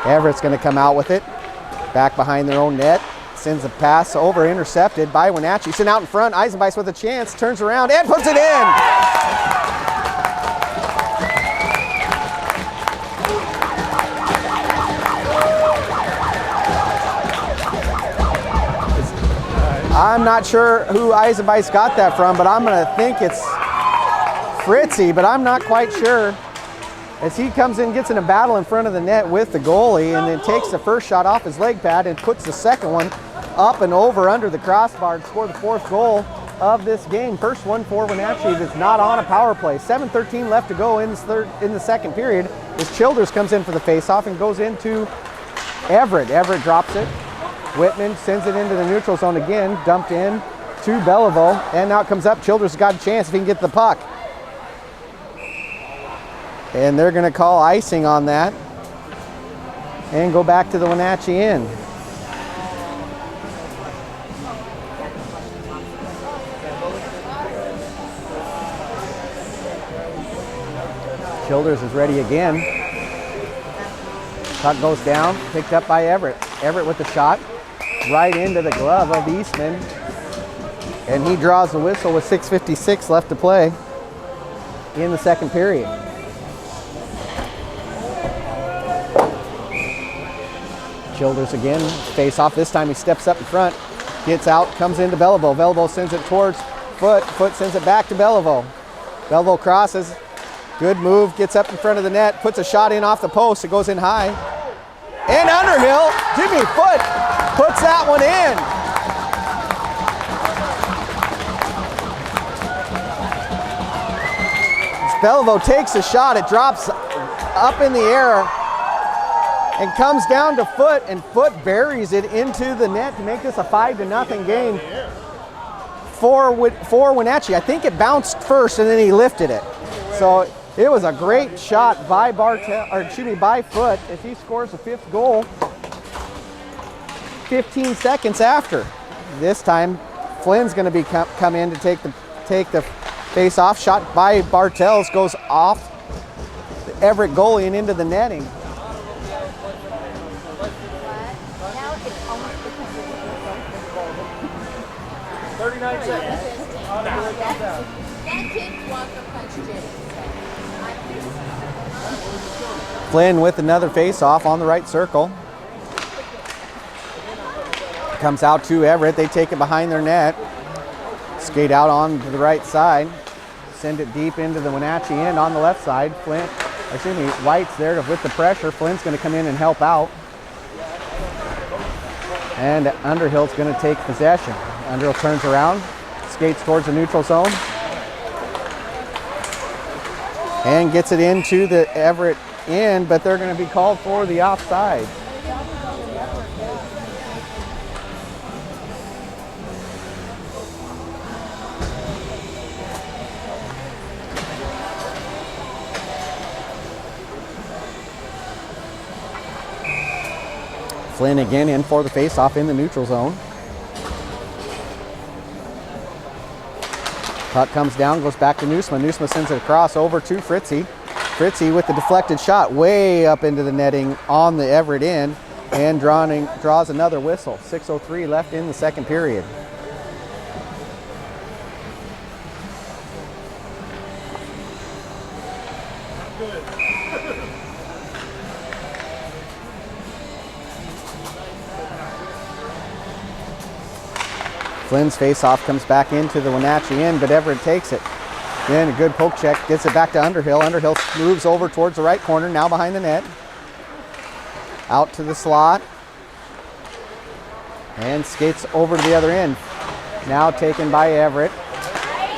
Speaker 1: Everett's going to come out with it. Back behind their own net. Sends a pass over, intercepted by Wenatchee. Sent out in front. Eisenbeiss with a chance. Turns around and puts it in. I'm not sure who Eisenbeiss got that from, but I'm going to think it's Fritzy, but I'm not quite sure. As he comes in, gets in a battle in front of the net with the goalie and then takes the first shot off his leg pad and puts the second one up and over under the crossbar to score the 4th goal of this game. First one for Wenatchee that's not on a power play. 7:13 left to go in the second period as Childers comes in for the faceoff and goes into Everett. Everett drops it. Whitman sends it into the neutral zone again, dumped in to Belleville, and now it comes up. Childers got a chance if he can get the puck. And they're going to call icing on that and go back to the Wenatchee end. Childers is ready again. Puck goes down, picked up by Everett. Everett with the shot, right into the glove of Eastman. And he draws the whistle with 6:56 left to play in the second period. Childers again, face off. This time he steps up in front, gets out, comes into Belleville. Belleville sends it towards Foot. Foot sends it back to Belleville. Belleville crosses. Good move, gets up in front of the net, puts a shot in off the post. It goes in high. And Underhill, Jimmy Foot puts that one in. As Belleville takes a shot, it drops up in the air and comes down to Foot, and Foot buries it into the net to make this a 5-0 game for Wenatchee. I think it bounced first and then he lifted it. So it was a great shot by by Foot as he scores the 5th goal 15 seconds after. This time Flynn's going to be come in to take the face-off. Shot by Bartels goes off the Everett goalie and into the netting. Flynn with another face-off on the right circle. Comes out to Everett. They take it behind their net. Skate out on to the right side. Send it deep into the Wenatchee end on the left side. White's there with the pressure. Flynn's going to come in and help out. And Underhill's going to take possession. Underhill turns around, skates towards the neutral zone, and gets it into the Everett end, but they're going to be called for the offside. Flynn again in for the face-off in the neutral zone. Puck comes down, goes back to Nusma. Nusma sends it across over to Fritzy. Fritzy with the deflected shot way up into the netting on the Everett end and draws another whistle. 6:03 left in the second period. Flynn's face-off comes back into the Wenatchee end, but Everett takes it. Then a good poke check, gets it back to Underhill. Underhill moves over towards the right corner, now behind the net. Out to the slot. And skates over to the other end. Now taken by Everett.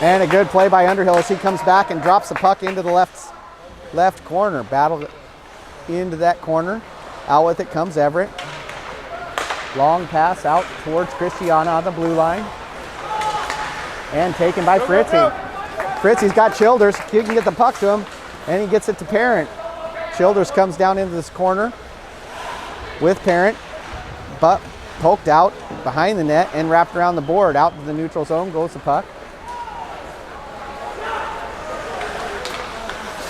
Speaker 1: And a good play by Underhill as he comes back and drops the puck into the left corner. Battled into that corner. Out with it comes Everett. Long pass out towards Christiana on the blue line. And taken by Fritzy. Fritzy's got Childers. He can get the puck to him. And he gets it to Parent. Childers comes down into this corner with Parent. But poked out behind the net and wrapped around the board. Out to the neutral zone goes the puck.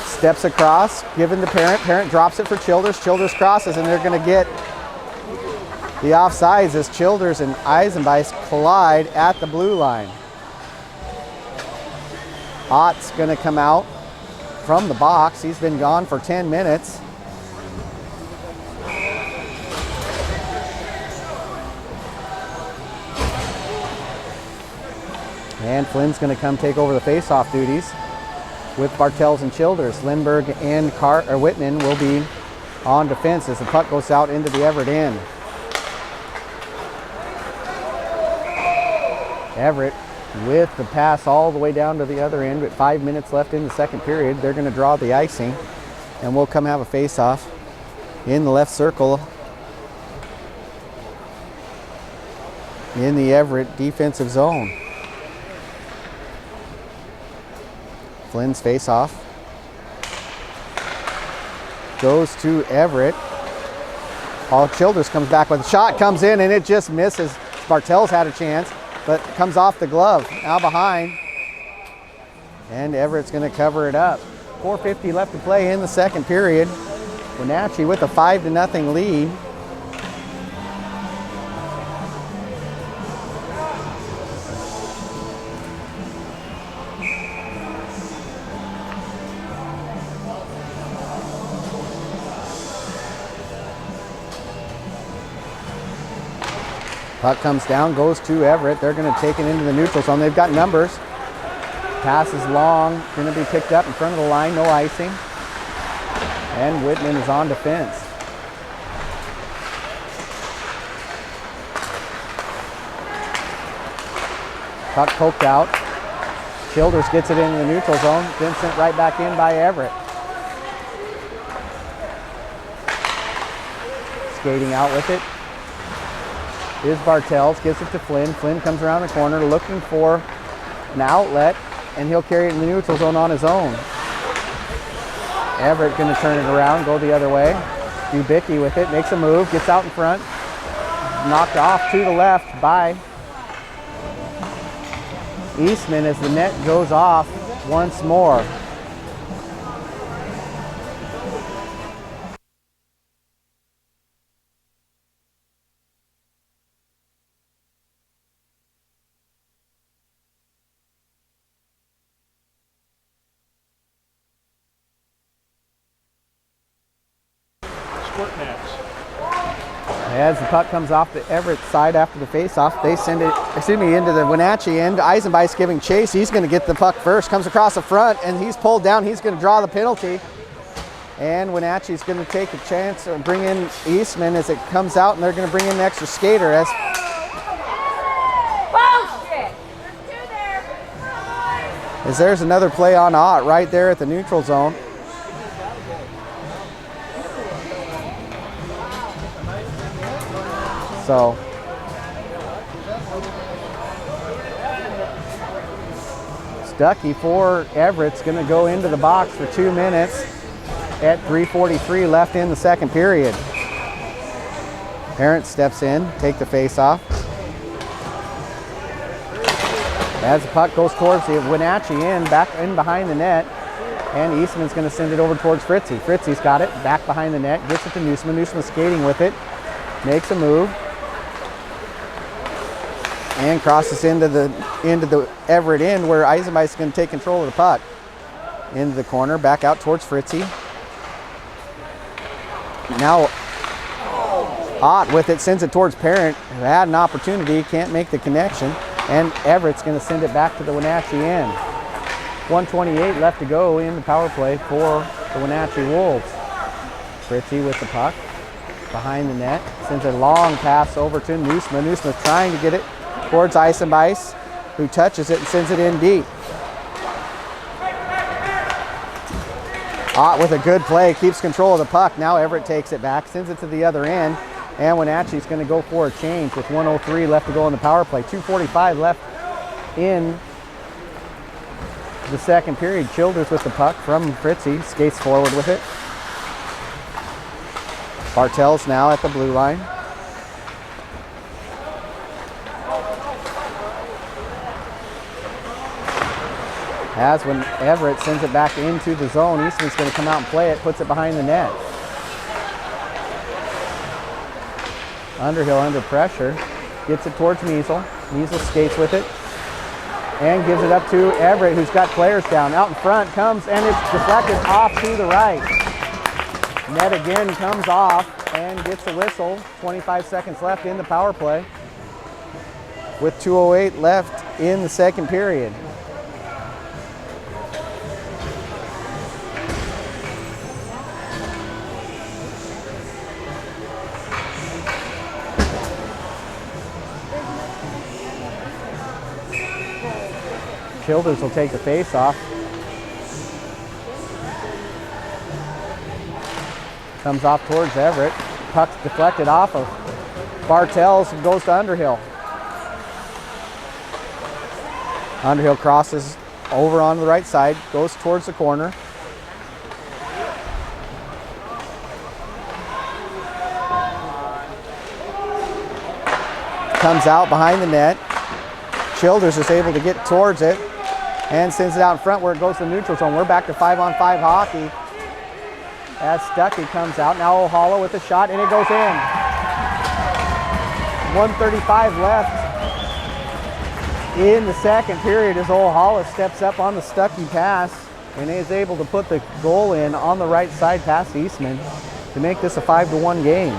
Speaker 1: Steps across, given to Parent. Parent drops it for Childers. Childers crosses, and they're going to get the offsides as Childers and Eisenbeis collide at the blue line. Ott's going to come out from the box. He's been gone for 10 minutes. And Flynn's going to come take over the face-off duties with Bartels and Childers. Lindbergh and Whitman will be on defense as the puck goes out into the Everett end. Everett with the pass all the way down to the other end with 5 minutes left in the second period. They're going to draw the icing, and we'll come have a face-off in the left circle in the Everett defensive zone. Flynn's face-off goes to Everett. Paul Childers comes back with a shot, comes in, and it just misses. Bartels had a chance, but comes off the glove. Now behind, and Everett's going to cover it up. 4:50 left to play in the second period. Wenatchee with a 5-0 lead. Puck comes down, goes to Everett. They're going to take it into the neutral zone. They've got numbers. Pass is long, going to be picked up in front of the line, no icing. And Whitman is on defense. Puck poked out. Childers gets it into the neutral zone, then sent right back in by Everett. Skating out with it is Bartels, gives it to Flynn. Flynn comes around the corner looking for an outlet, and he'll carry it in the neutral zone on his own. Everett going to turn it around, go the other way. Dubicki with it, makes a move, gets out in front. Knocked off to the left by Eastman as the net goes off once more. As the puck comes off the Everett side after the faceoff, they send it, into the Wenatchee end. Eisenbeis giving chase. He's going to get the puck first. Comes across the front, and he's pulled down. He's going to draw the penalty. And Wenatchee's going to take a chance and bring in Eastman as it comes out, and they're going to bring in an extra skater. As there's another play on Ott right there at the neutral zone. So Stuckey for Everett's going to go into the box for 2 minutes at 3:43 left in the second period. Parent steps in, take the face off. As the puck goes towards the Wenatchee end, back in behind the net, and Eastman's going to send it over towards Fritzy. Fritzy's got it, back behind the net, gets it to Newsman. Newsman's skating with it, makes a move, and crosses into the Everett end where Eisenbeis is going to take control of the puck. Into the corner, back out towards Fritzy. Now Ott with it, sends it towards Parent, who had an opportunity, can't make the connection, and Everett's going to send it back to the Wenatchee end. 1:28 left to go in the power play for the Wenatchee Wolves. Fritzy with the puck behind the net, sends a long pass over to Newsman. Newsman's trying to get it towards Eisenbeis, who touches it and sends it in deep. Ott with a good play, keeps control of the puck. Now Everett takes it back, sends it to the other end, and Wenatchee's going to go for a change with 1:03 left to go in the power play. 2:45 left in the second period. Childers with the puck from Fritzy, skates forward with it. Bartels now at the blue line. As when Everett sends it back into the zone, Eastman's going to come out and play it, puts it behind the net. Underhill under pressure, gets it towards Measle. Measle skates with it and gives it up to Everett, who's got players down. Out in front comes, and it's deflected off to the right. Net again comes off and gets a whistle. 25 seconds left in the power play with 2:08 left in the second period. Childers will take the face off. Comes off towards Everett. Puck's deflected off of Bartels and goes to Underhill. Underhill crosses over on the right side, goes towards the corner. Comes out behind the net. Childers is able to get towards it. and sends it out in front where it goes to the neutral zone. We're back to 5-on-5 hockey. As Stuckey comes out. Now O'Halla with a shot, and it goes in. 1:35 left in the second period as O'Halla steps up on the Stuckey pass and is able to put the goal in on the right side past Eastman to make this a 5-1 game.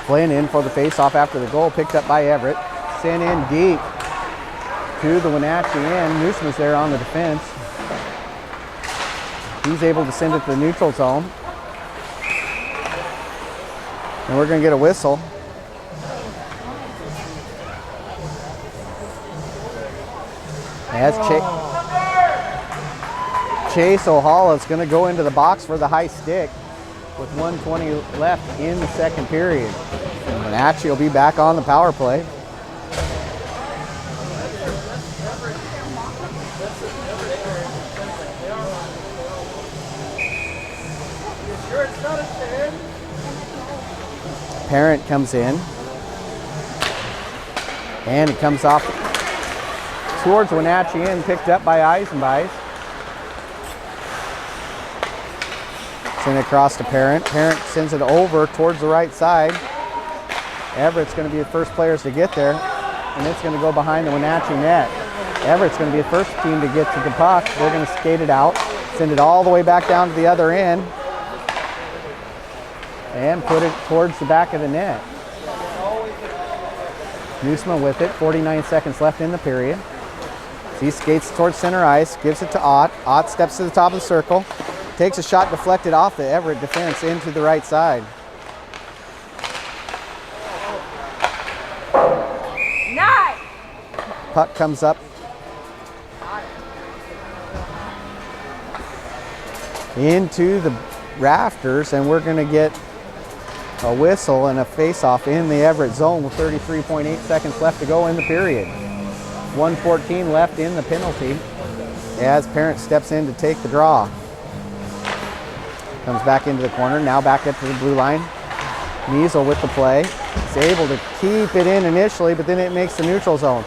Speaker 1: Flynn in for the face-off after the goal, picked up by Everett. Sent in deep to the Wenatchee end. Newsman's there on the defense. He's able to send it to the neutral zone. And we're going to get a whistle. As Chase O'Halla is going to go into the box for the high stick with 1:20 left in the second period. And Wenatchee will be back on the power play. Parent comes in, and it comes off towards Wenatchee end, picked up by Eisenbeis. Send it across to Parent. Parent sends it over towards the right side. Everett's going to be the first players to get there, and it's going to go behind the Wenatchee net. Everett's going to be the first team to get to the puck. They're going to skate it out, send it all the way back down to the other end, and put it towards the back of the net. Newsman with it, 49 seconds left in the period. He skates towards center ice, gives it to Ott. Ott steps to the top of the circle, takes a shot deflected off the Everett defense into the right side.
Speaker 3: Nice.
Speaker 1: Puck comes up into the rafters, and we're going to get a whistle and a face-off in the Everett zone with 33.8 seconds left to go in the period. 1:14 left in the penalty as Parent steps in to take the draw. Comes back into the corner, now back up to the blue line. Measle with the play. He's able to keep it in initially, but then it makes the neutral zone.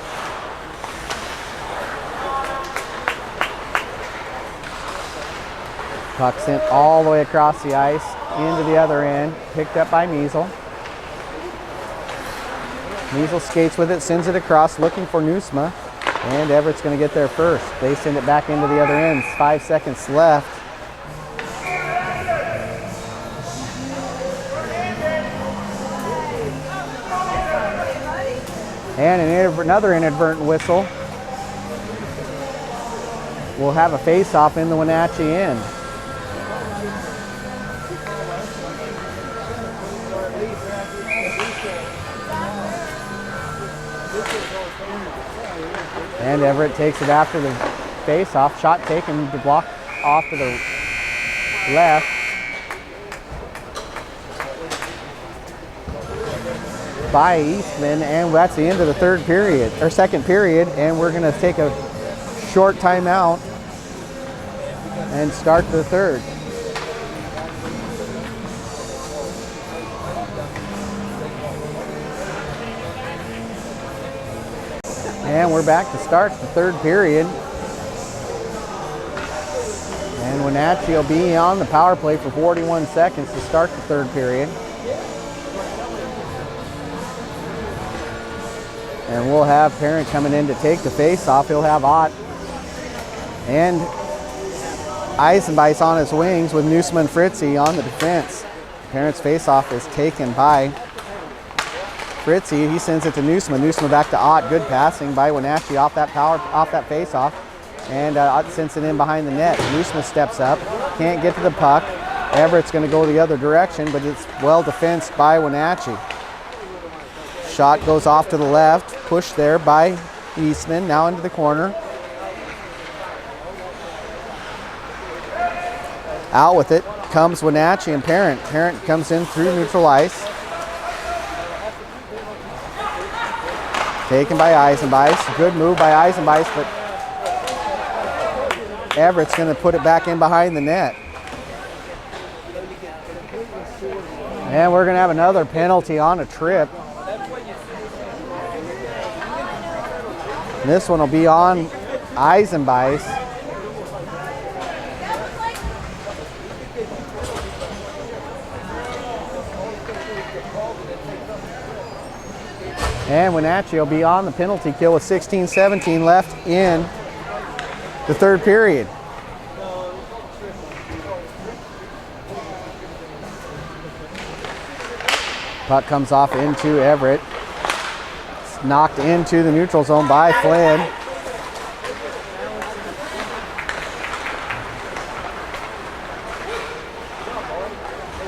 Speaker 1: Puck sent all the way across the ice into the other end, picked up by Measle. Measle skates with it, sends it across, looking for Nusma, and Everett's going to get there first. They send it back into the other end. 5 seconds left. And another inadvertent whistle. We'll have a face-off in the Wenatchee end. And Everett takes it after the face-off. Shot taken to block off to the left. By Eastman, and that's the end of the third period, or second period, and we're going to take a short timeout and start the third. And we're back to start the third period. And Wenatchee will be on the power play for 41 seconds to start the third period. And we'll have Parent coming in to take the face-off. He'll have Ott and Eisenbeis on his wings with Nusman Fritzy on the defense. Parent's face-off is taken by Fritzy. He sends it to Nusman. Nusman back to Ott. Good passing by Wenatchee off that face-off. And Ott sends it in behind the net. Nusman steps up, can't get to the puck. Everett's going to go the other direction, but it's well defensed by Wenatchee. Shot goes off to the left, pushed there by Eastman, now into the corner. Out with it comes Wenatchee and Parent. Parent comes in through neutral ice. Taken by Eisenbeis. Good move by Eisenbeis, but Everett's going to put it back in behind the net. And we're going to have another penalty on a trip. This one will be on Eisenbeis. And Wenatchee will be on the penalty kill with 16-17 left in the third period. Puck comes off into Everett. It's knocked into the neutral zone by Flynn.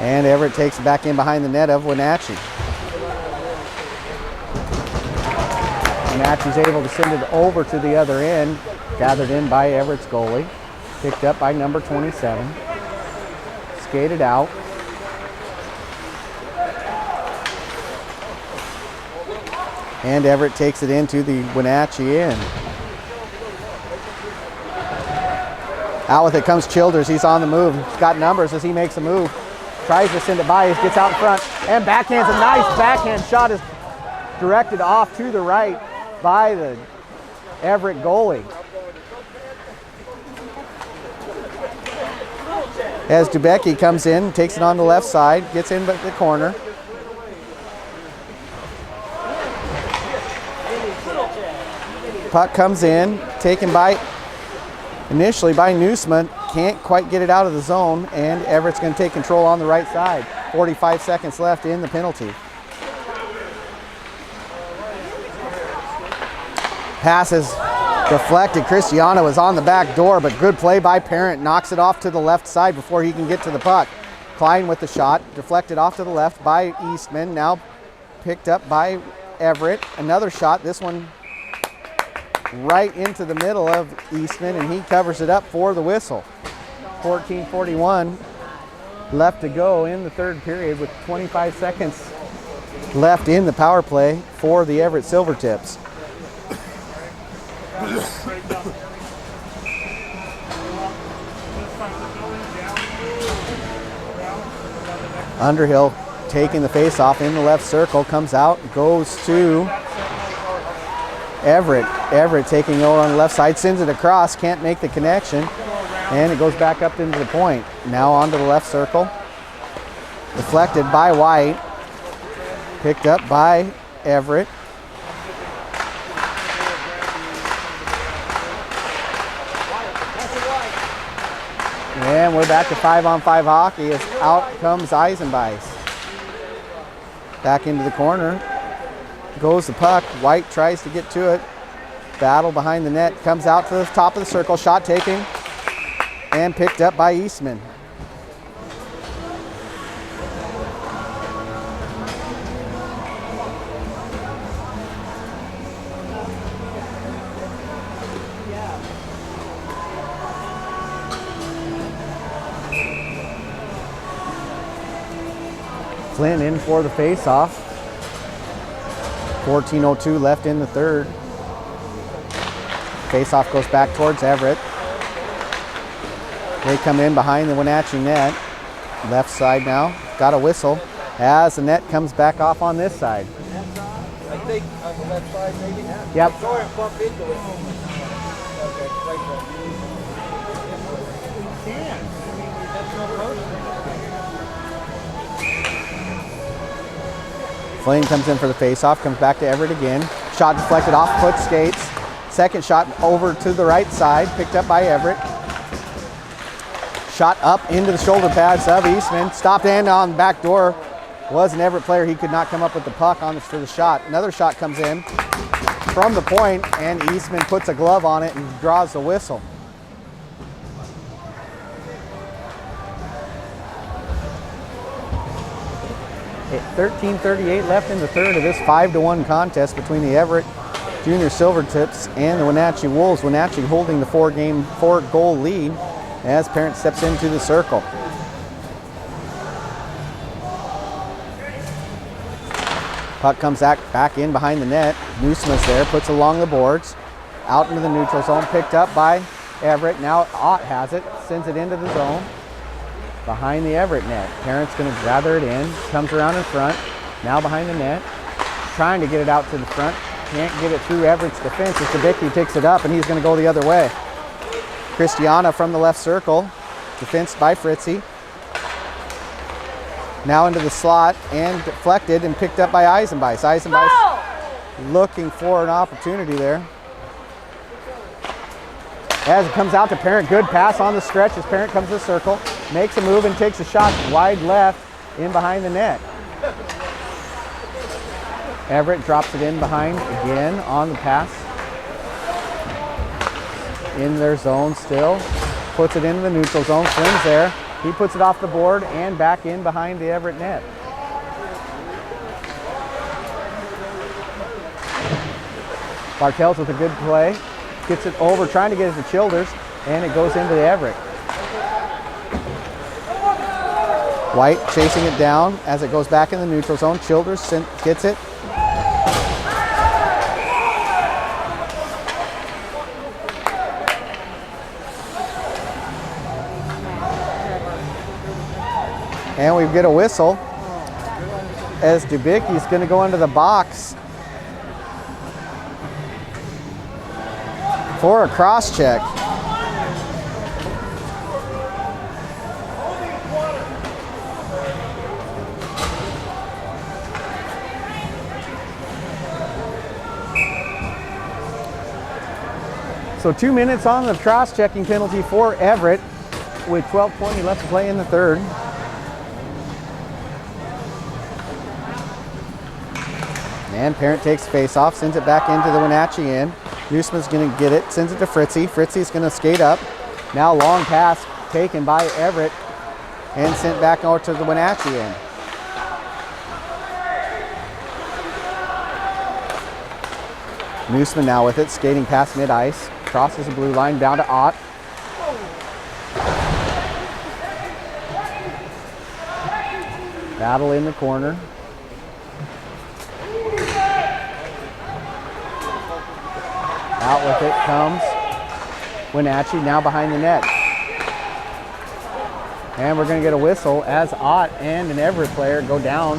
Speaker 1: And Everett takes it back in behind the net of Wenatchee. Wenatchee's able to send it over to the other end, gathered in by Everett's goalie, picked up by number 27, skated out. And Everett takes it into the Wenatchee end. Out with it comes Childers. He's on the move. He's got numbers as he makes a move. Tries to send it by. He gets out in front and backhands. A nice backhand shot is directed off to the right by the Everett goalie. As Dubecki comes in, takes it on the left side, gets in the corner. Puck comes in, taken initially by Newsman, can't quite get it out of the zone, and Everett's going to take control on the right side. 45 seconds left in the penalty. Pass is deflected. Cristiano is on the back door, but good play by Parent. Knocks it off to the left side before he can get to the puck. Klein with the shot, deflected off to the left by Eastman, now picked up by Everett. Another shot, this one right into the middle of Eastman, and he covers it up for the whistle. 14:41 left to go in the third period with 25 seconds left in the power play for the Everett Silvertips. Underhill taking the face off in the left circle, comes out, goes to Everett. Everett taking over on the left side, sends it across, can't make the connection, and it goes back up into the point. Now onto the left circle. Deflected by White. Picked up by Everett. And we're back to 5-on-5 hockey as out comes Eisenbeis. Back into the corner. Goes the puck. White tries to get to it. Battle behind the net. Comes out to the top of the circle. Shot taking. And picked up by Eastman. Flynn in for the face-off. 14:02 left in the third. Face-off goes back towards Everett. They come in behind the Wenatchee net. Left side now. Got a whistle as the net comes back off on this side.
Speaker 3: I think on the left side maybe?
Speaker 1: Yep.
Speaker 3: Sorry, I bumped into it. Okay, right there. That's no problem.
Speaker 1: Flynn comes in for the face-off, comes back to Everett again. Shot deflected off foot skates. Second shot over to the right side, picked up by Everett. Shot up into the shoulder pads of Eastman. Stopped and on the back door. Was an Everett player. He could not come up with the puck for the shot. Another shot comes in from the point, and Eastman puts a glove on it and draws the whistle. At 13:38 left in the third of this 5-1 contest between the Everett Junior Silvertips and the Wenatchee Wolves. Wenatchee holding the 4-goal lead as Parent steps into the circle. Puck comes back in behind the net. Newsmith's there, puts along the boards. Out into the neutral zone, picked up by Everett. Now Ott has it, sends it into the zone behind the Everett net. Parent's going to gather it in, comes around in front, now behind the net, trying to get it out to the front. Can't get it through Everett's defense as Dubicki picks it up, and he's going to go the other way. Christiana from the left circle, defensed by Fritzy. Now into the slot and deflected and picked up by Eisenbeis. Eisenbeis looking for an opportunity there. As it comes out to Parent, good pass on the stretch as Parent comes to the circle, makes a move and takes a shot wide left in behind the net. Everett drops it in behind again on the pass. In their zone still, puts it into the neutral zone, swings there. He puts it off the board and back in behind the Everett net. Bartels with a good play, gets it over, trying to get it to Childers, and it goes into the Everett. White chasing it down as it goes back in the neutral zone. Childers gets it. And we get a whistle as Dubicki's going to go into the box for a cross check. So 2 minutes on the cross-checking penalty for Everett with 12:20 left to play in the third. And Parent takes face off, sends it back into the Wenatchee end. Newsman's going to get it, sends it to Fritzy. Fritzy's going to skate up. Now long pass taken by Everett and sent back over to the Wenatchee end. Newsman now with it, skating past mid-ice. Crosses the blue line down to Ott. Battle in the corner. Out with it comes Wenatchee, now behind the net. And we're going to get a whistle as Ott and an Everett player go down.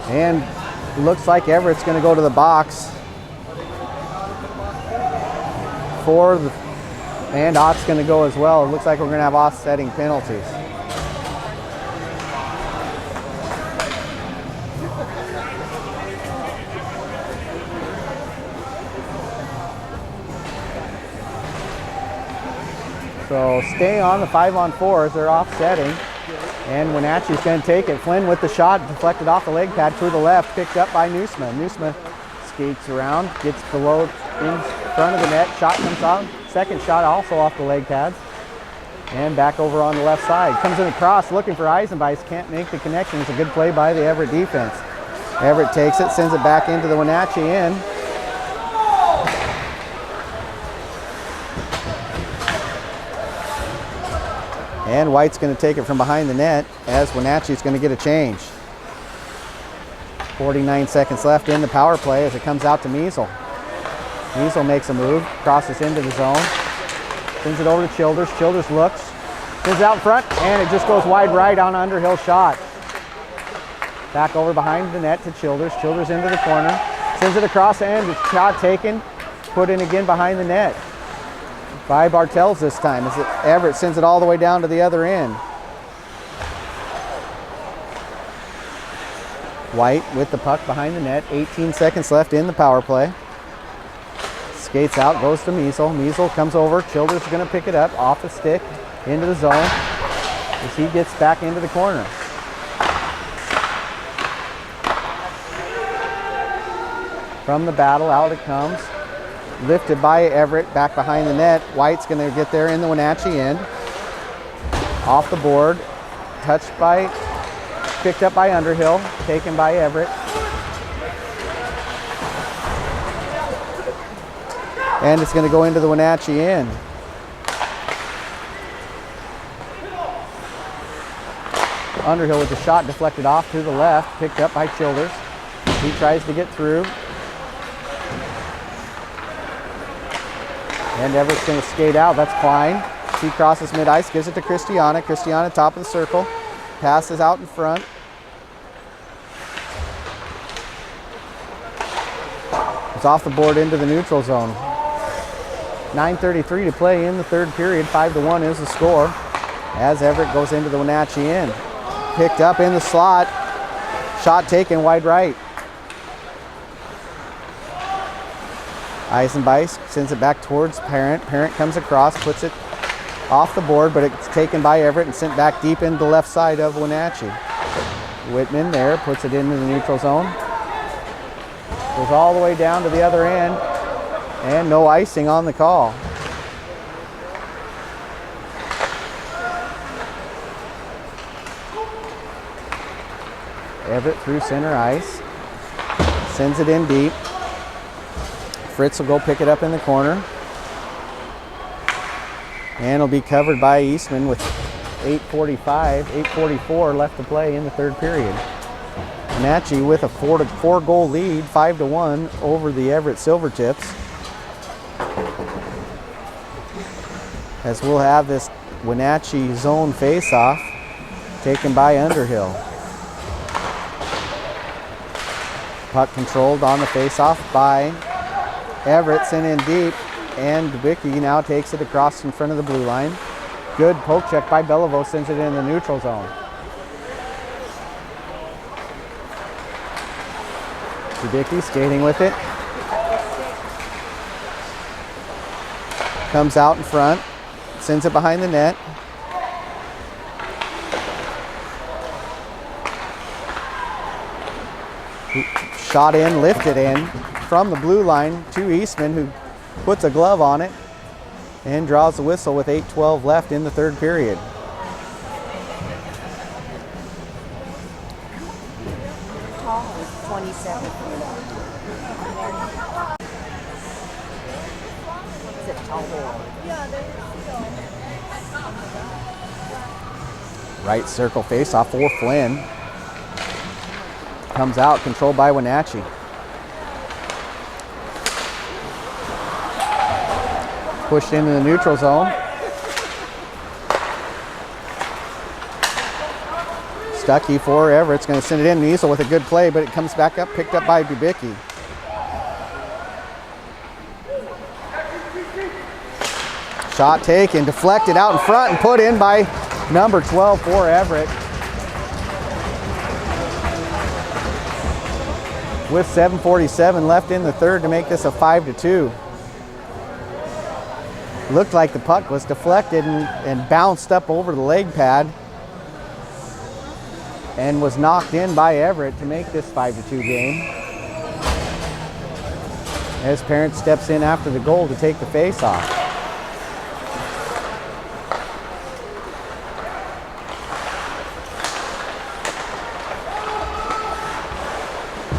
Speaker 1: And looks like Everett's going to go to the box. And Ott's going to go as well. It looks like we're going to have offsetting penalties. So stay on the 5-on-4 as they're offsetting. And Wenatchee's going to take it. Flynn with the shot, deflected off the leg pad to the left, picked up by Newsma. Newsma skates around, gets below in front of the net, shot comes out. Second shot also off the leg pads. And back over on the left side. Comes in across looking for Eisenbeis, can't make the connection. It's a good play by the Everett defense. Everett takes it, sends it back into the Wenatchee end. And White's going to take it from behind the net as Wenatchee's going to get a change. 49 seconds left in the power play as it comes out to Measle. Measle makes a move, crosses into the zone, sends it over to Childers. Childers looks, sends out front, and it just goes wide right on an Underhill shot. Back over behind the net to Childers. Childers into the corner, sends it across, and the shot taken, put in again behind the net by Bartels this time as Everett sends it all the way down to the other end. White with the puck behind the net, 18 seconds left in the power play. Skates out, goes to Measle. Measle comes over, Childers is going to pick it up off the stick into the zone as he gets back into the corner. From the battle, out it comes. Lifted by Everett, back behind the net. White's going to get there in the Wenatchee end. Off the board, picked up by Underhill, taken by Everett. And it's going to go into the Wenatchee end. Underhill with the shot deflected off to the left, picked up by Childers. He tries to get through. And Everett's going to skate out. That's Klein. She crosses mid-ice, gives it to Christiana. Christiana, top of the circle. Passes out in front. It's off the board into the neutral zone. 9:33 to play in the third period. 5-1 is the score as Everett goes into the Wenatchee end. Picked up in the slot. Shot taken wide right. Eisenbeis sends it back towards Parent. Parent comes across, puts it off the board, but it's taken by Everett and sent back deep into the left side of Wenatchee. Whitman there puts it into the neutral zone. Goes all the way down to the other end, and no icing on the call. Everett through center ice. Sends it in deep. Fritz will go pick it up in the corner. And it'll be covered by Eastman with 8:44 left to play in the third period. Wenatchee with a 4 goal lead, 5-1 over the Everett Silvertips. As we'll have this Wenatchee zone face-off taken by Underhill. Puck controlled on the face-off by Everett, sent in deep, and Dubicki now takes it across in front of the blue line. Good poke check by Beliveau, sends it in the neutral zone. Dubicki skating with it. Comes out in front, sends it behind the net. Shot in, lifted in from the blue line to Eastman, who puts a glove on it and draws the whistle with 8:12 left in the third period.
Speaker 4: Tall is 27. It's a tall boy.
Speaker 1: Right circle face-off for Flynn. Comes out, controlled by Wenatchee. Pushed into the neutral zone. Stuckey for Everett's going to send it in. Niesel with a good play, but it comes back up, picked up by Dubicki. Shot taken, deflected out in front and put in by number 12 for Everett. With 7:47 left in the third to make this a 5-2. Looked like the puck was deflected and bounced up over the leg pad and was knocked in by Everett to make this 5-2 game. As Parent steps in after the goal to take the face-off.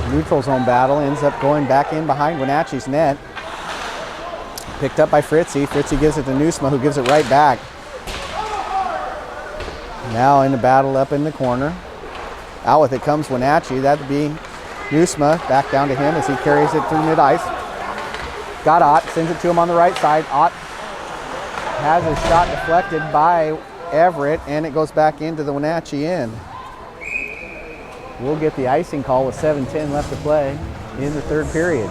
Speaker 1: Neutral zone battle ends up going back in behind Wenatchee's net. Picked up by Fritzy. Fritzy gives it to Nusma, who gives it right back. Now in the battle up in the corner. Out with it comes Wenatchee. That'd be Nusma. Back down to him as he carries it through mid-ice. Got Ott. Sends it to him on the right side. Ott has his shot deflected by Everett, and it goes back into the Wenatchee end. We'll get the icing call with 7:10 left to play in the third period.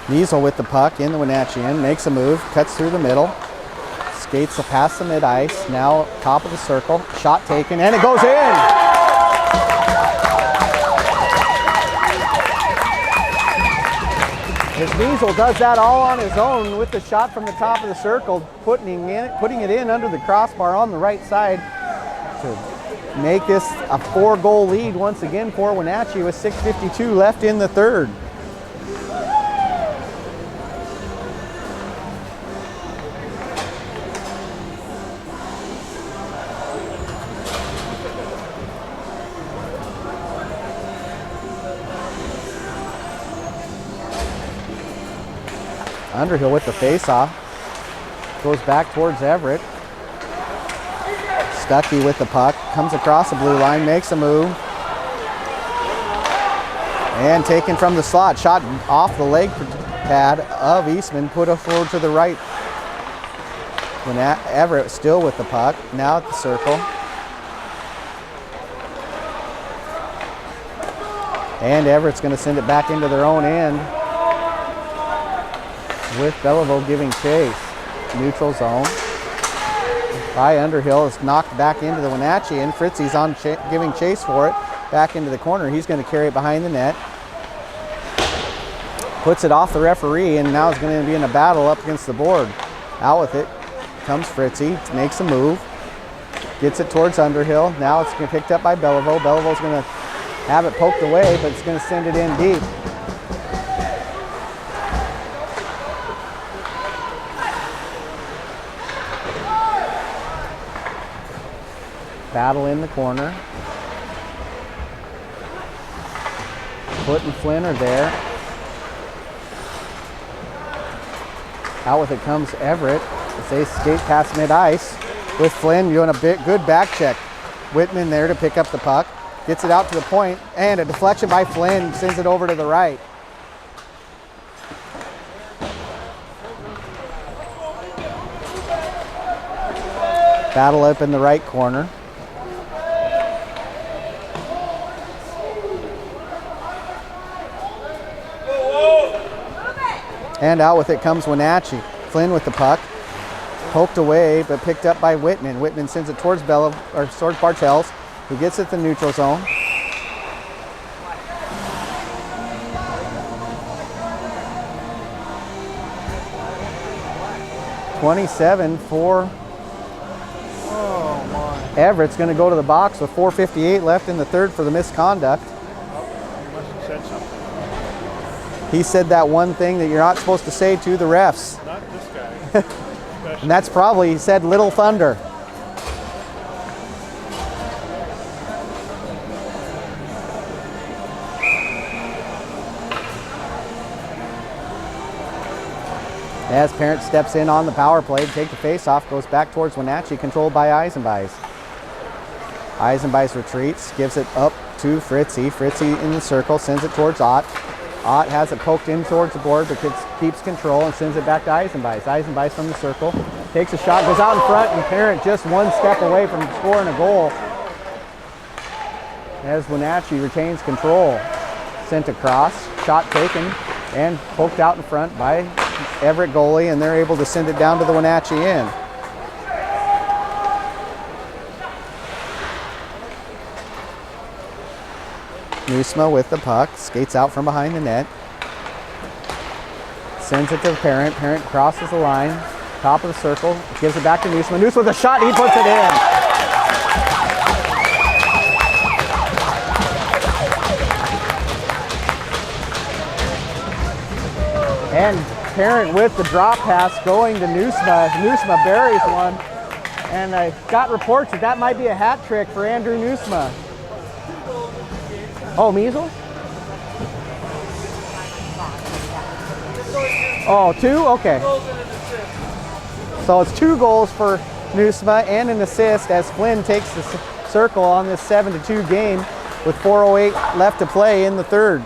Speaker 1: Niesel with the puck in the Wenatchee end, makes a move, cuts through the middle, skates past the mid-ice, now top of the circle, shot taken, and it goes in! As Niesel does that all on his own with the shot from the top of the circle, putting it in under the crossbar on the right side to make this a 4-goal lead once again for Wenatchee with 6:52 left in the third. Underhill with the face-off. Goes back towards Everett. Stuckey with the puck. Comes across the blue line, makes a move. And taken from the slot. Shot off the leg pad of Eastman. Put it forward to the right. When Everett still with the puck. Now at the circle. And Everett's going to send it back into their own end, with Belleville giving chase. Neutral zone. By Underhill is knocked back into the Wenatchee, and Fritzy's on giving chase for it. Back into the corner. He's going to carry it behind the net. Puts it off the referee, and now is going to be in a battle up against the board. Out with it comes Fritzy. Makes a move. Gets it towards Underhill. Now it's going to be picked up by Belleville. Belleville's going to have it poked away, but it's going to send it in deep. Battle in the corner. Foot and Flynn are there. Out with it comes Everett as they skate past mid-ice with Flynn doing a good back check. Whitman there to pick up the puck. Gets it out to the point, and a deflection by Flynn sends it over to the right. Battle up in the right corner. And out with it comes Wenatchee. Flynn with the puck. Poked away, but picked up by Whitman. Whitman sends it towards towards Bartels, who gets it to the neutral zone. .27 for Everett's going to go to the box with 4:58 left in the third for the misconduct.
Speaker 2: He must have said something.
Speaker 1: He said that one thing that you're not supposed to say to the refs.
Speaker 2: Not this guy.
Speaker 1: And that's probably, he said, Little Thunder. As Parent steps in on the power play, take the face-off, goes back towards Wenatchee, controlled by Eisenbeis. Eisenbeis retreats, gives it up to Fritzy. Fritzy in the circle, sends it towards Ott. Ott has it poked in towards the board, but keeps control and sends it back to Eisenbeis. Eisenbeis from the circle, takes a shot, goes out in front, and Parent just one step away from scoring a goal. As Wenatchee retains control. Sent across, shot taken, and poked out in front by Everett goalie, and they're able to send it down to the Wenatchee end. Nusma with the puck, skates out from behind the net. Sends it to Parent. Parent crosses the line, top of the circle, gives it back to Nusma. Nusma with a shot, he puts it in. And Parent with the drop pass going to Nusma. Nusma buries one. And I got reports that might be a hat trick for Andrew Nusma. Oh, measles? Oh, 2? Okay. So it's 2 goals for Nusma and an assist as Flynn takes the circle on this 7-2 game with 4:08 left to play in the third.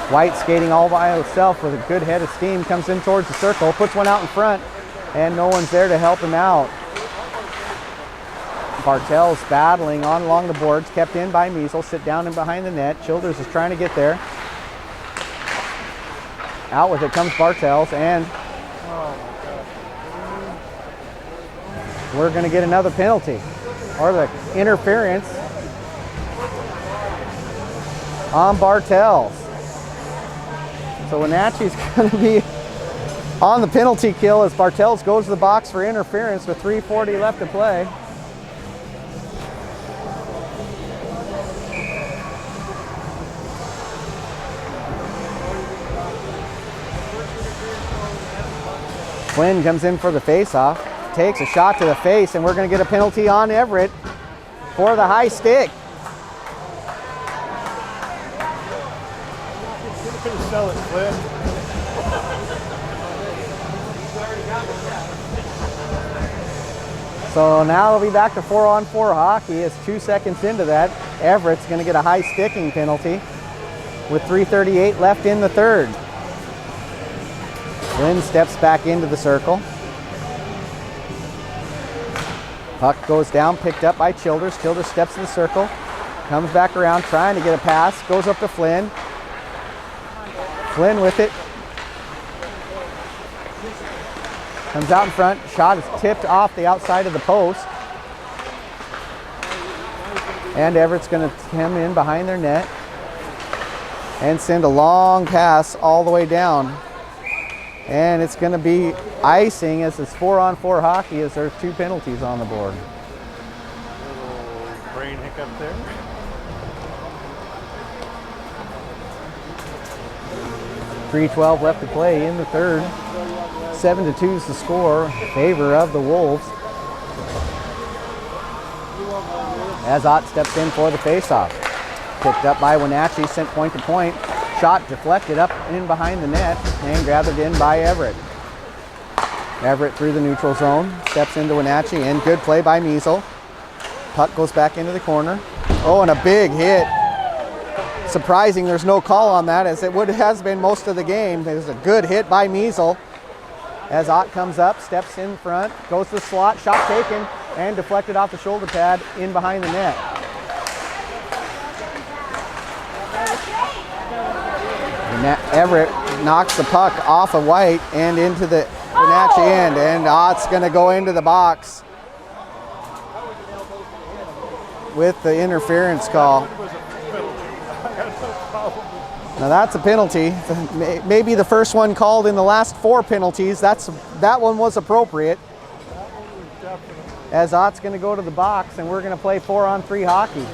Speaker 1: White skating all by himself with a good head of steam, comes in towards the circle, puts one out in front, and no one's there to help him out. Bartels battling on along the boards, kept in by Measles, sit down in behind the net. Childers is trying to get there. Out with it comes Bartels, and we're going to get another penalty, or the interference on Bartels. So Wenatchee's going to be On the penalty kill as Bartels goes to the box for interference with 3:40 left to play. Flynn comes in for the face-off, takes a shot to the face, and we're going to get a penalty on Everett for the high stick.
Speaker 2: Sell it, Flynn.
Speaker 1: So now it'll be back to 4-on-4 hockey. It's 2 seconds into that. Everett's going to get a high sticking penalty with 3:38 left in the third. Flynn steps back into the circle. Puck goes down, picked up by Childers. Childers steps in the circle, comes back around trying to get a pass, goes up to Flynn. Flynn with it. Comes out in front, shot is tipped off the outside of the post. And Everett's going to come in behind their net and send a long pass all the way down. And it's going to be icing as it's 4-on-4 hockey as there's 2 penalties on the board.
Speaker 2: Little brain hiccup there.
Speaker 1: .312 left to play in the third. 7-2 is the score in favor of the Wolves. As Ott steps in for the faceoff. Picked up by Wenatchee, sent point to point. Shot deflected up in behind the net and gathered in by Everett. Everett through the neutral zone, steps into Wenatchee, and good play by Measle. Puck goes back into the corner. Oh, and a big hit. Surprising there's no call on that, as it has been most of the game. There's a good hit by Measle. As Ott comes up, steps in front, goes to the slot, shot taken, and deflected off the shoulder pad in behind the net. Everett knocks the puck off of White and into the Wenatchee end, and Ott's going to go into the box with the interference call. Now that's a penalty. Maybe the first one called in the last 4 penalties. That one was appropriate. As Ott's going to go to the box, and we're going to play 4-on-3 hockey.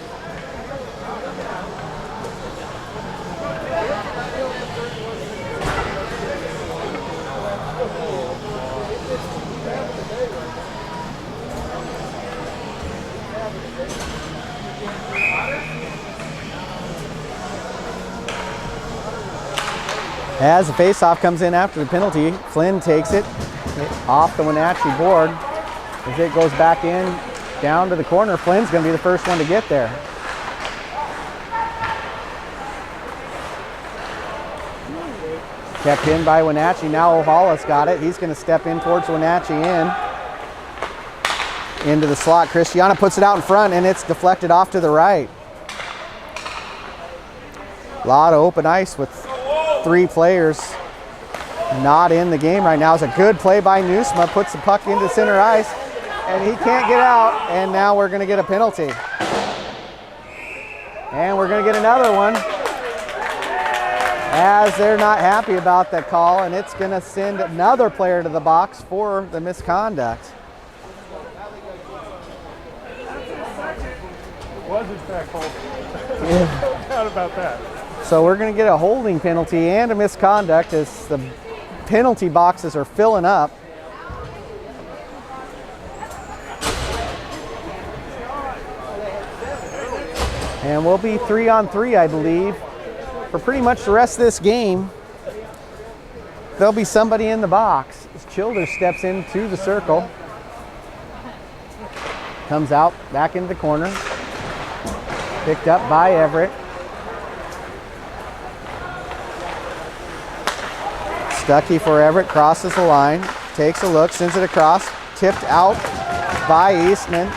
Speaker 1: As the faceoff comes in after the penalty, Flynn takes it off the Wenatchee board. As it goes back in, down to the corner, Flynn's going to be the first one to get there. Kept in by Wenatchee. Now O'Halla's got it. He's going to step in towards Wenatchee into the slot. Christiana puts it out in front, and it's deflected off to the right. A lot of open ice with 3 players not in the game right now. It's a good play by Nusma, puts the puck into center ice, and he can't get out, and now we're going to get a penalty. And we're going to get another one, as they're not happy about that call, and it's going to send another player to the box for the misconduct.
Speaker 2: Was in fact holding.
Speaker 1: Yeah.
Speaker 2: No doubt about that.
Speaker 1: So we're going to get a holding penalty and a misconduct as the penalty boxes are filling up. And we'll be 3-on-3, I believe, for pretty much the rest of this game. There'll be somebody in the box as Childers steps into the circle. Comes out, back into the corner. Picked up by Everett. Stuckey for Everett, crosses the line, takes a look, sends it across, tipped out by Eastman.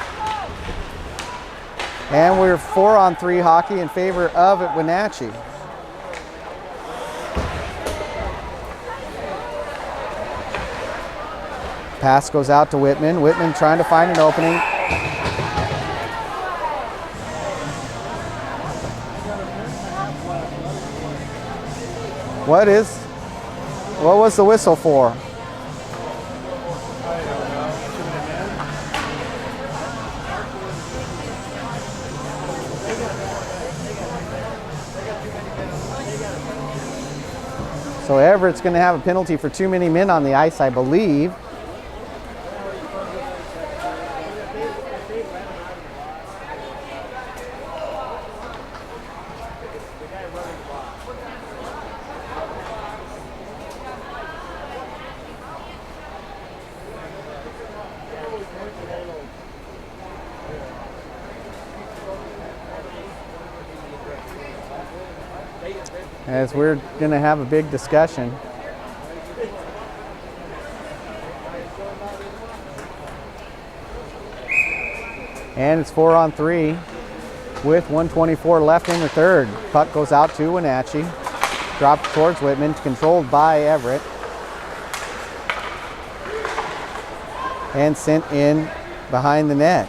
Speaker 1: And we're 4-on-3 hockey in favor of Wenatchee. Pass goes out to Whitman. Whitman trying to find an opening. What was the whistle for? So Everett's going to have a penalty for too many men on the ice, I believe. As we're going to have a big discussion. And it's 4-on-3 with 1:24 left in the third. Puck goes out to Wenatchee. Dropped towards Whitman, controlled by Everett. And sent in behind the net.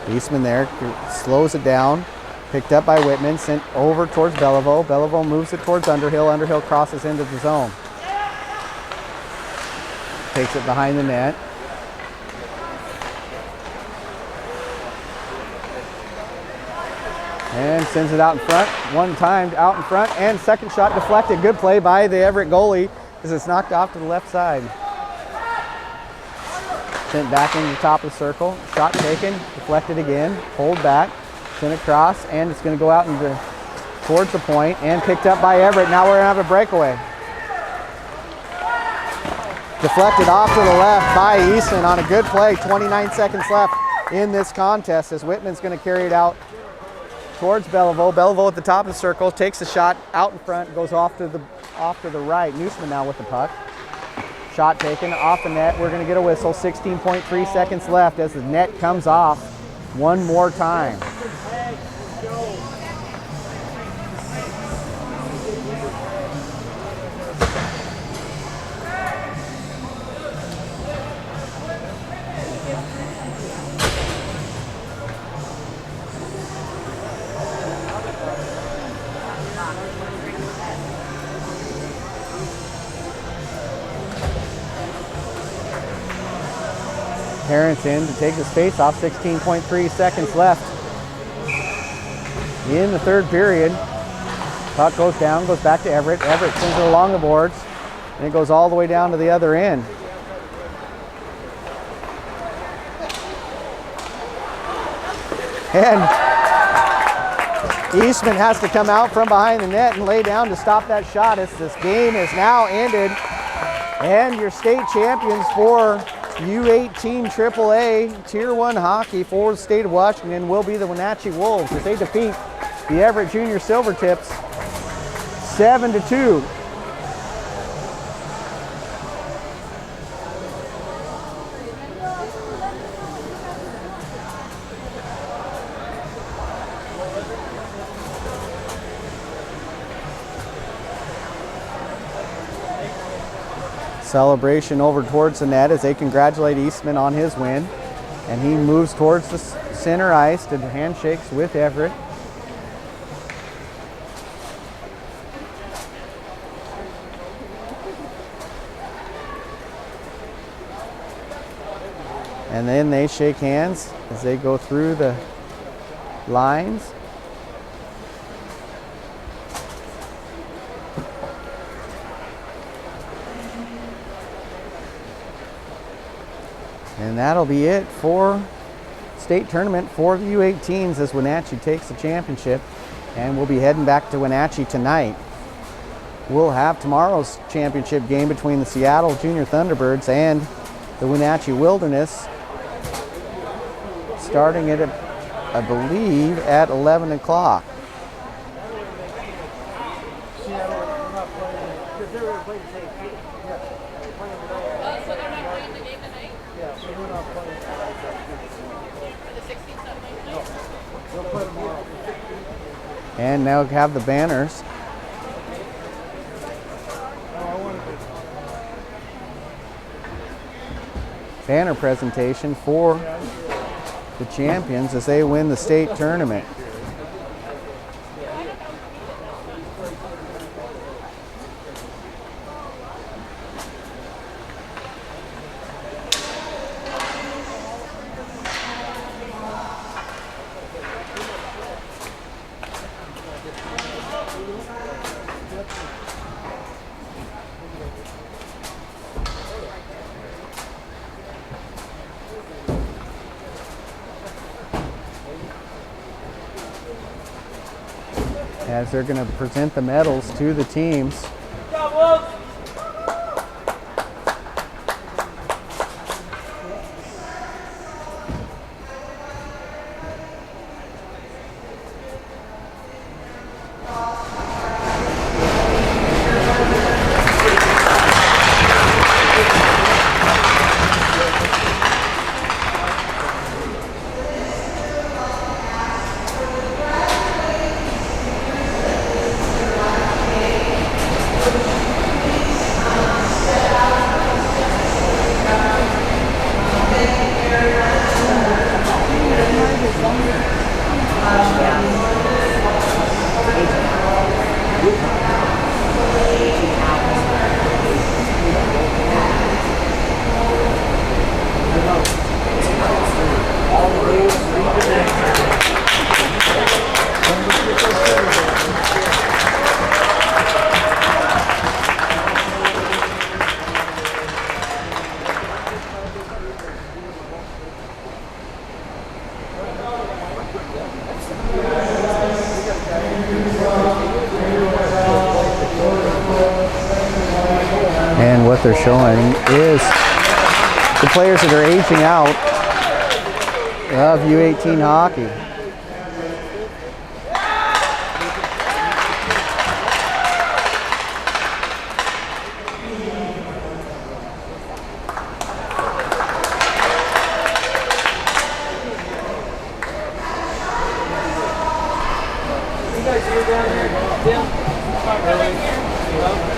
Speaker 1: Eastman there slows it down. Picked up by Whitman, sent over towards Bellevaux. Bellevaux moves it towards Underhill. Underhill crosses into the zone. Takes it behind the net. And sends it out in front. One time out in front, and second shot deflected. Good play by the Everett goalie as it's knocked off to the left side. Sent back into the top of the circle. Shot taken, deflected again, pulled back. Sent across, and it's going to go out towards the point, and picked up by Everett. Now we're going to have a breakaway. Deflected off to the left by Easton on a good play. 29 seconds left in this contest as Whitman's going to carry it out towards Bellevaux. Bellevaux at the top of the circle, takes a shot out in front, goes off to the right. Newsman now with the puck. Shot taken off the net. We're going to get a whistle. 16.3 seconds left as the net comes off one more time. Harrington to take his face off. 16.3 seconds left in the third period. Puck goes down, goes back to Everett. Everett sends it along the boards, and it goes all the way down to the other end. And Eastman has to come out from behind the net and lay down to stop that shot as this game is now ended. And your state champions for U18 AAA Tier 1 hockey for the state of Washington will be the Wenatchee Wolves as they defeat the Everett Junior Silvertips 7-2. Celebration over towards the net as they congratulate Eastman on his win, and he moves towards the center ice to handshakes with Everett. And then they shake hands as they go through the lines. And that'll be it for state tournament for the U18s as Wenatchee takes the championship. And we'll be heading back to Wenatchee tonight. We'll have tomorrow's championship game between the Seattle Junior Thunderbirds and the Wenatchee Wilderness, starting at, I believe, at 11 o'clock. And now have the banners. Banner presentation for the champions as they win the state tournament. as they're going to present the medals to the teams. And what they're showing is the players that are aging out of U18 hockey.
Speaker 3: You guys here down there, Tim? Not really. No?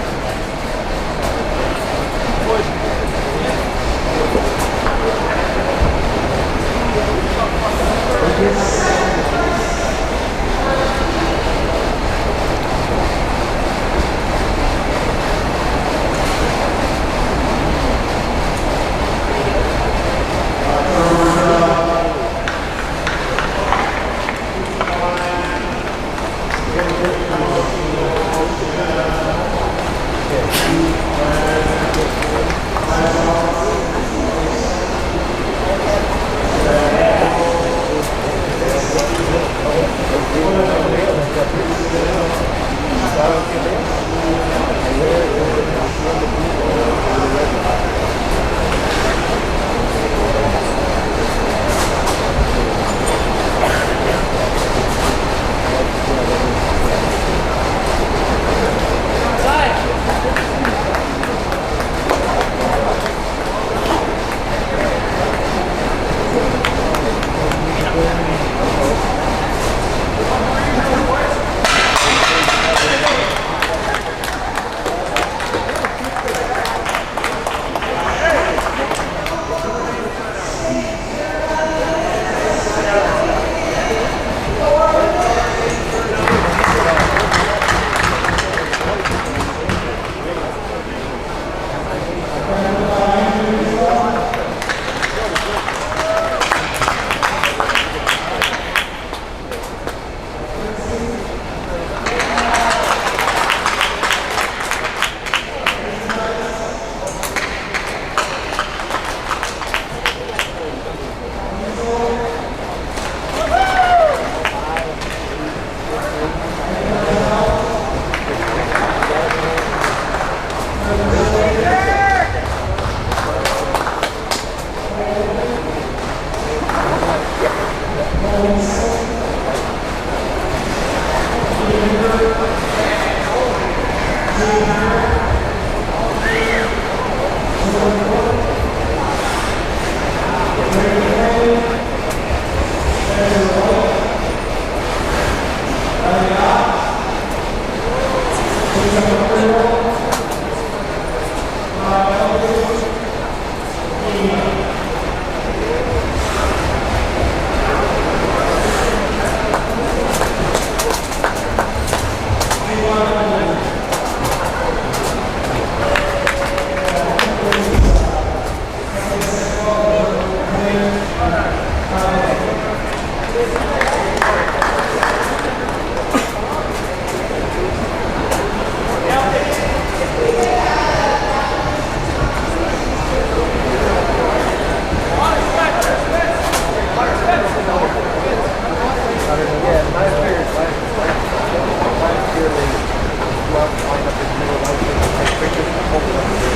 Speaker 3: up in the middle of the whole thing and take pictures and hold it up there.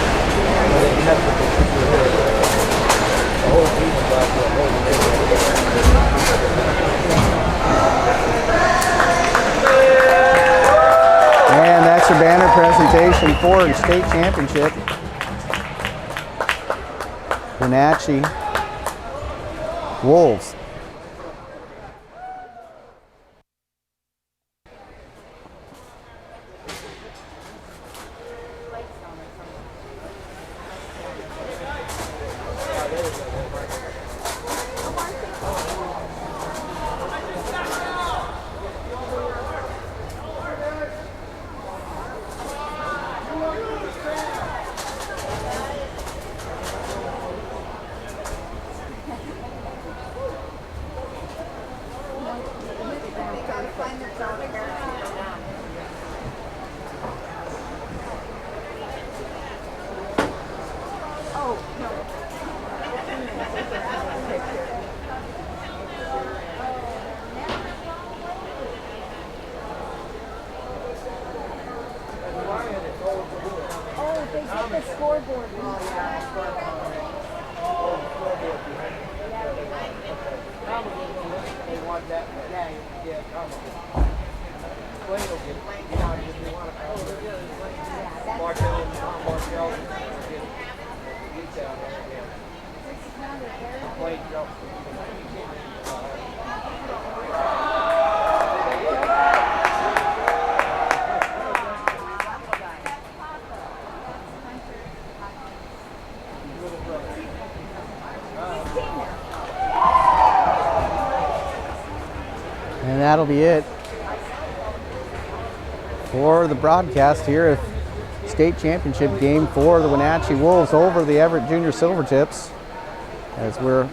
Speaker 3: And that's what they should do there. The whole team was out there holding it.
Speaker 1: And that's your banner presentation for the state championship. Wenatchee Wolves.
Speaker 4: Oh, they get the scoreboard.
Speaker 3: They want that. Yeah, probably. Wayne will get it. You know, if they want to Markel and Tom Markel will get it. It's out there, yeah. Wayne, no.
Speaker 1: And that'll be it for the broadcast here of state championship game for the Wenatchee Wolves over the Everett Junior Silvertips, as we're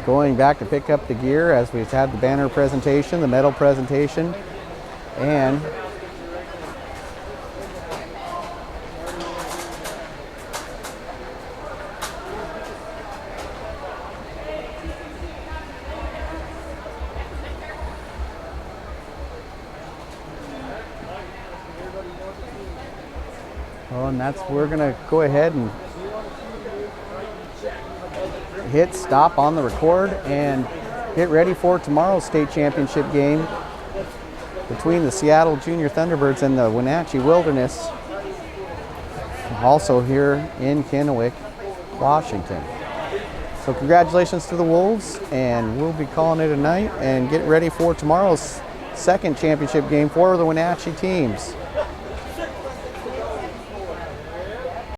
Speaker 1: going back to pick up the gear as we've had the banner presentation, the medal presentation, and we're gonna go ahead and hit stop on the record and get ready for tomorrow's state championship game between the Seattle Junior Thunderbirds and the Wenatchee Wilderness, also here in Kennewick, Washington. So congratulations to the Wolves, and we'll be calling it a night and get ready for tomorrow's second championship game for the Wenatchee teams.